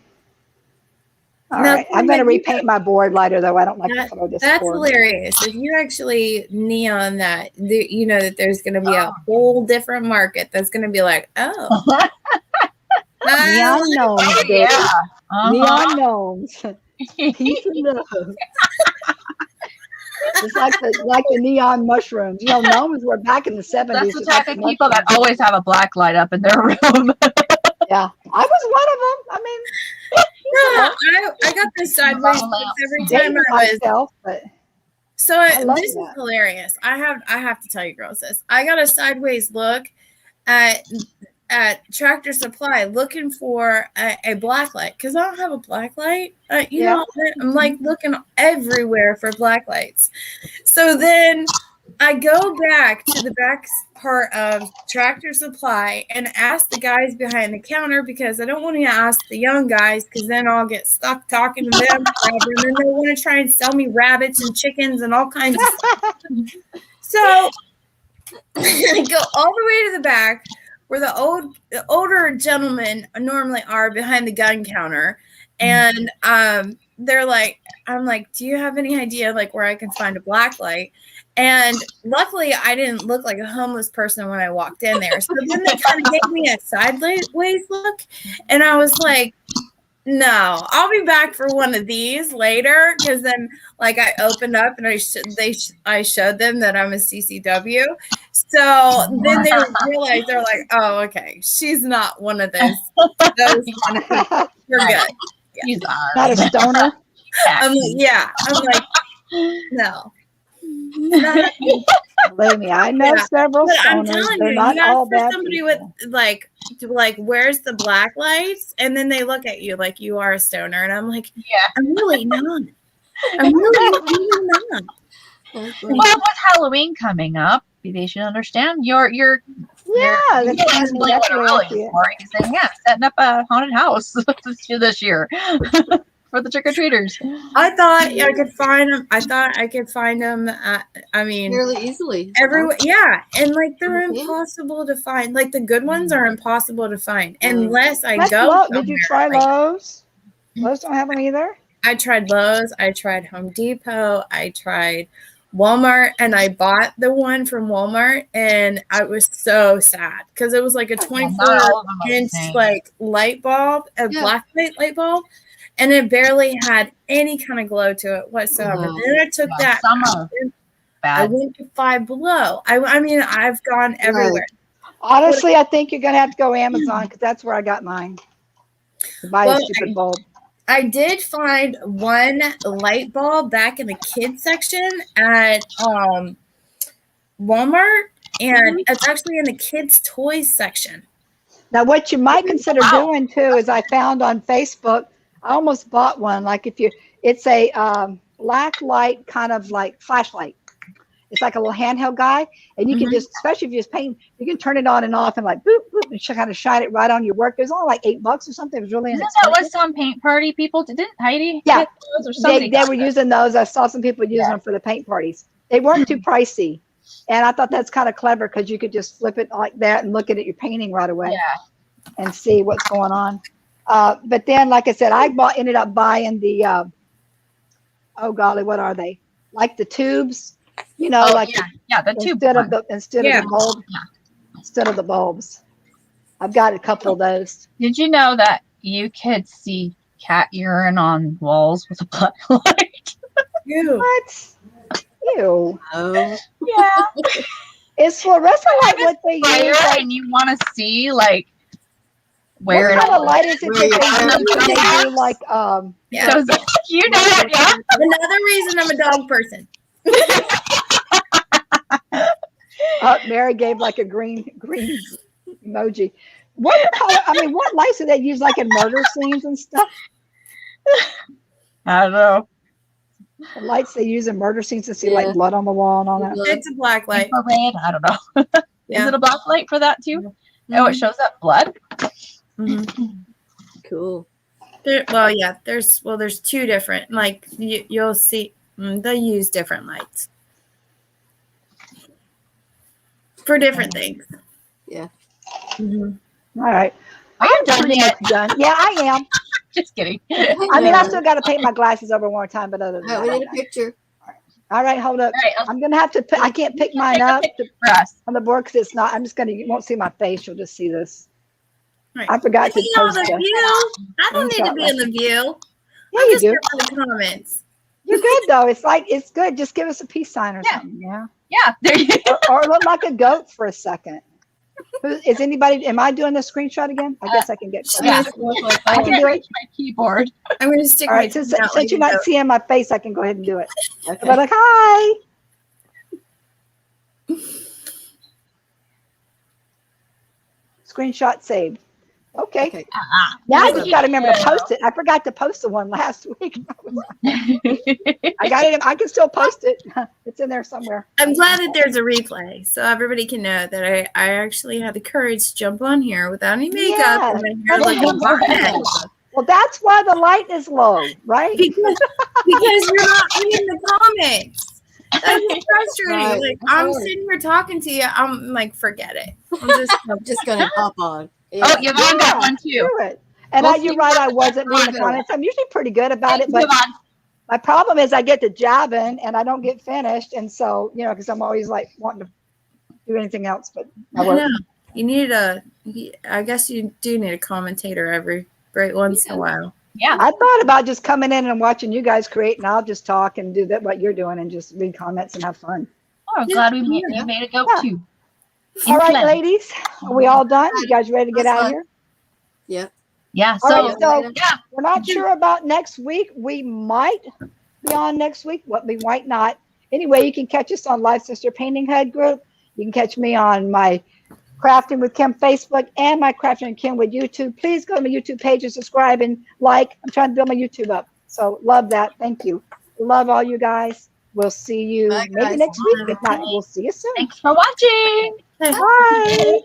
All Now, right. I'm going to repaint my board lighter, though. I don't like the That, color of this that's board. hilarious. If you actually neon that, you know that there's going to be a whole different market that's going to be like, oh, Neon gnomes, Oh, baby. yeah. Uh-huh. Neon gnomes. Peace and love. It's like the neon mushrooms. You know, gnomes were back in the 70s. That's the just type like of people that mushrooms. always have a black light up in their room. Yeah, I was one of them. I mean, I got this sideways look every time dating I was. myself, but So love this is that. hilarious. I have to tell you girls this. I got a sideways look at Tractor Supply looking for a black light because I don't have a black light. You know, I'm like looking everywhere for black lights. So then I go back to the back part of Tractor Supply and ask the guys behind the counter because I don't want to ask the young guys because then I'll get stuck talking to them forever, and then they want to try and sell me rabbits and chickens and all kinds of stuff. So I go all the way to the back where the older gentlemen normally are behind the gun counter, and they're like, I'm like, do you have any idea like where I can find a black light? And luckily, I didn't look like a homeless person when I walked in there. So then they kind of gave me a sideways look, and I was like, no, I'll be back for one of these later. Because then, like, I opened up and I showed them that I'm a CCW. So then they realized, they're like, oh, okay, she's not one of those kind of people. We're good. She's Not a stoner. I'm like, yeah. I'm like, no. Believe me, I know several But I'm stoners. telling They're you, not you all ask for bad somebody people. with like, where's the black lights? And then they look at you like you are a stoner, and I'm like, Yeah. I'm really not. I'm really not. Well, with Halloween coming up, they should understand you're Yeah, that's basically what it really is for. He's saying, yeah, setting up a haunted house this year for the trick or treaters. I thought I could find them. I thought I could find them. I mean, Fairly easily. everywhere. Yeah, and like they're Mhm. impossible to find. Like the good ones are impossible to find unless I That's go. Lowe's. Did you try somewhere. Lowe's? Lowe's don't have them either. I tried Lowe's, I tried Home Depot, I tried Walmart, and I bought the one from Walmart, and I was so sad because it was like a 24-inch like light bulb, black light bulb, and it barely had any kind of glow to it whatsoever. Then I took that. I went to Five Below. I mean, I've gone everywhere. Honestly, I think you're gonna have to go Amazon because that's where I got mine. To buy a stupid bulb. I did find one light bulb back in the kids section at Walmart, and it's actually in the kids' toys section. Now, what you might consider doing too is I found on Facebook, I almost bought one. Like it's a black light kind of like flashlight. It's like a little handheld guy, and you can just, especially if you just paint, you can turn it on and off and like boop, boop, and kind of shine it right on your work. It was only like $8 or something. It was really inexpensive. That was some paint party people. Didn't Heidi? Yeah, those or they were using those. I saw some people using them for the paint parties. They weren't too pricey, and I thought that's kind of clever because you could just flip it like that and look at your painting right away and see what's going on. But then, like I said, ended up buying the oh golly, what are they? Like the tubes. You know, the tube instead of the bulbs. I've got a couple of those. Did you know that you could see cat urine on walls with a black light? Ew. What? Ew. Oh. Yeah. Is fluorescent light what they use? And you want to see like where what kind of light is it that they do? Like you know that, yeah. Another reason I'm a dog person. Mary gave like a green emoji. What color? I mean, what lights do they use like in murder scenes and stuff? I don't know. The lights they use in murder scenes to see like blood on the wall and all that. It's a black light. Infrared? I don't know. Is it a black light for that too? Oh, it shows up blood. Cool. There's two different, like you'll see, they'll use different lights for different things. Yeah. All right. Are you I'm done pretty yet? much done. Yeah, I am. Just kidding. I mean, I still got to paint my glasses over one more time, but other than All right, that, we I'm need a done. picture. All right, hold up. All right, I'm gonna have to. I can't pick mine up for us. on the board because it's not. I'm just gonna. You won't see my face. You'll just see this. Right. I forgot to See all post the the. view. I don't need to screenshot be in the view. Yeah, I'm you just do. here for the comments. You're good though. It's good. Just give us a peace sign or something. Yeah. Yeah, there you go. Or look like a goat for a second. Is anybody? Am I doing the screenshot again? I guess I can get. Close. Yeah. I I can can't do it. reach my keyboard. I'm going to stick All my right. Since tongue out like you're a not goat. seeing my face, I can go ahead and do it. Okay. But like, hi. Screenshot saved. Okay. Now I just got to remember to post it. I forgot to post the one last week. I got it. I can still post it. It's in there somewhere. I'm glad that there's a replay so everybody can know that I actually had the courage to jump on here without any makeup Yeah, and my hair looking that's perfect. Well, that's why the light is low, right? Because you're not reading the comments. That's frustrating. Right. Like That's I'm hard. sitting here talking to you. I'm like, forget it. I'm just gonna hop on. Yeah. Oh, Yvonne got one too. Do it. And We'll you're see. right. I wasn't reading the Okay. comments. I'm usually pretty good about Thanks, it, but Yvonne. my problem is I get to jabbing and I don't get finished, and so because I'm always like wanting to do anything else. But I know. You need I guess you do need a commentator every once in a while. Yeah. I thought about just coming in and watching you guys create, and I'll just talk and do that what you're doing and just read comments and have fun. Oh, I'm glad we made, you made it go Yeah. too. All right, Fun. ladies, are we all done? You guys ready to get out of here? Yep. Yeah. All So right, so yeah. we're not sure about next week. We might be on next week, but we might not. Anyway, you can catch us on Live Sister Painting Head group. You can catch me on my Crafting with Kim Facebook and my Crafting with Kim with YouTube. Please go to my YouTube page and subscribe and like. I'm trying to build my YouTube up. So love that. Thank you. Love all you guys. We'll see you Bye, maybe guys. next week. If not, we'll see you soon. Thanks for watching. Bye.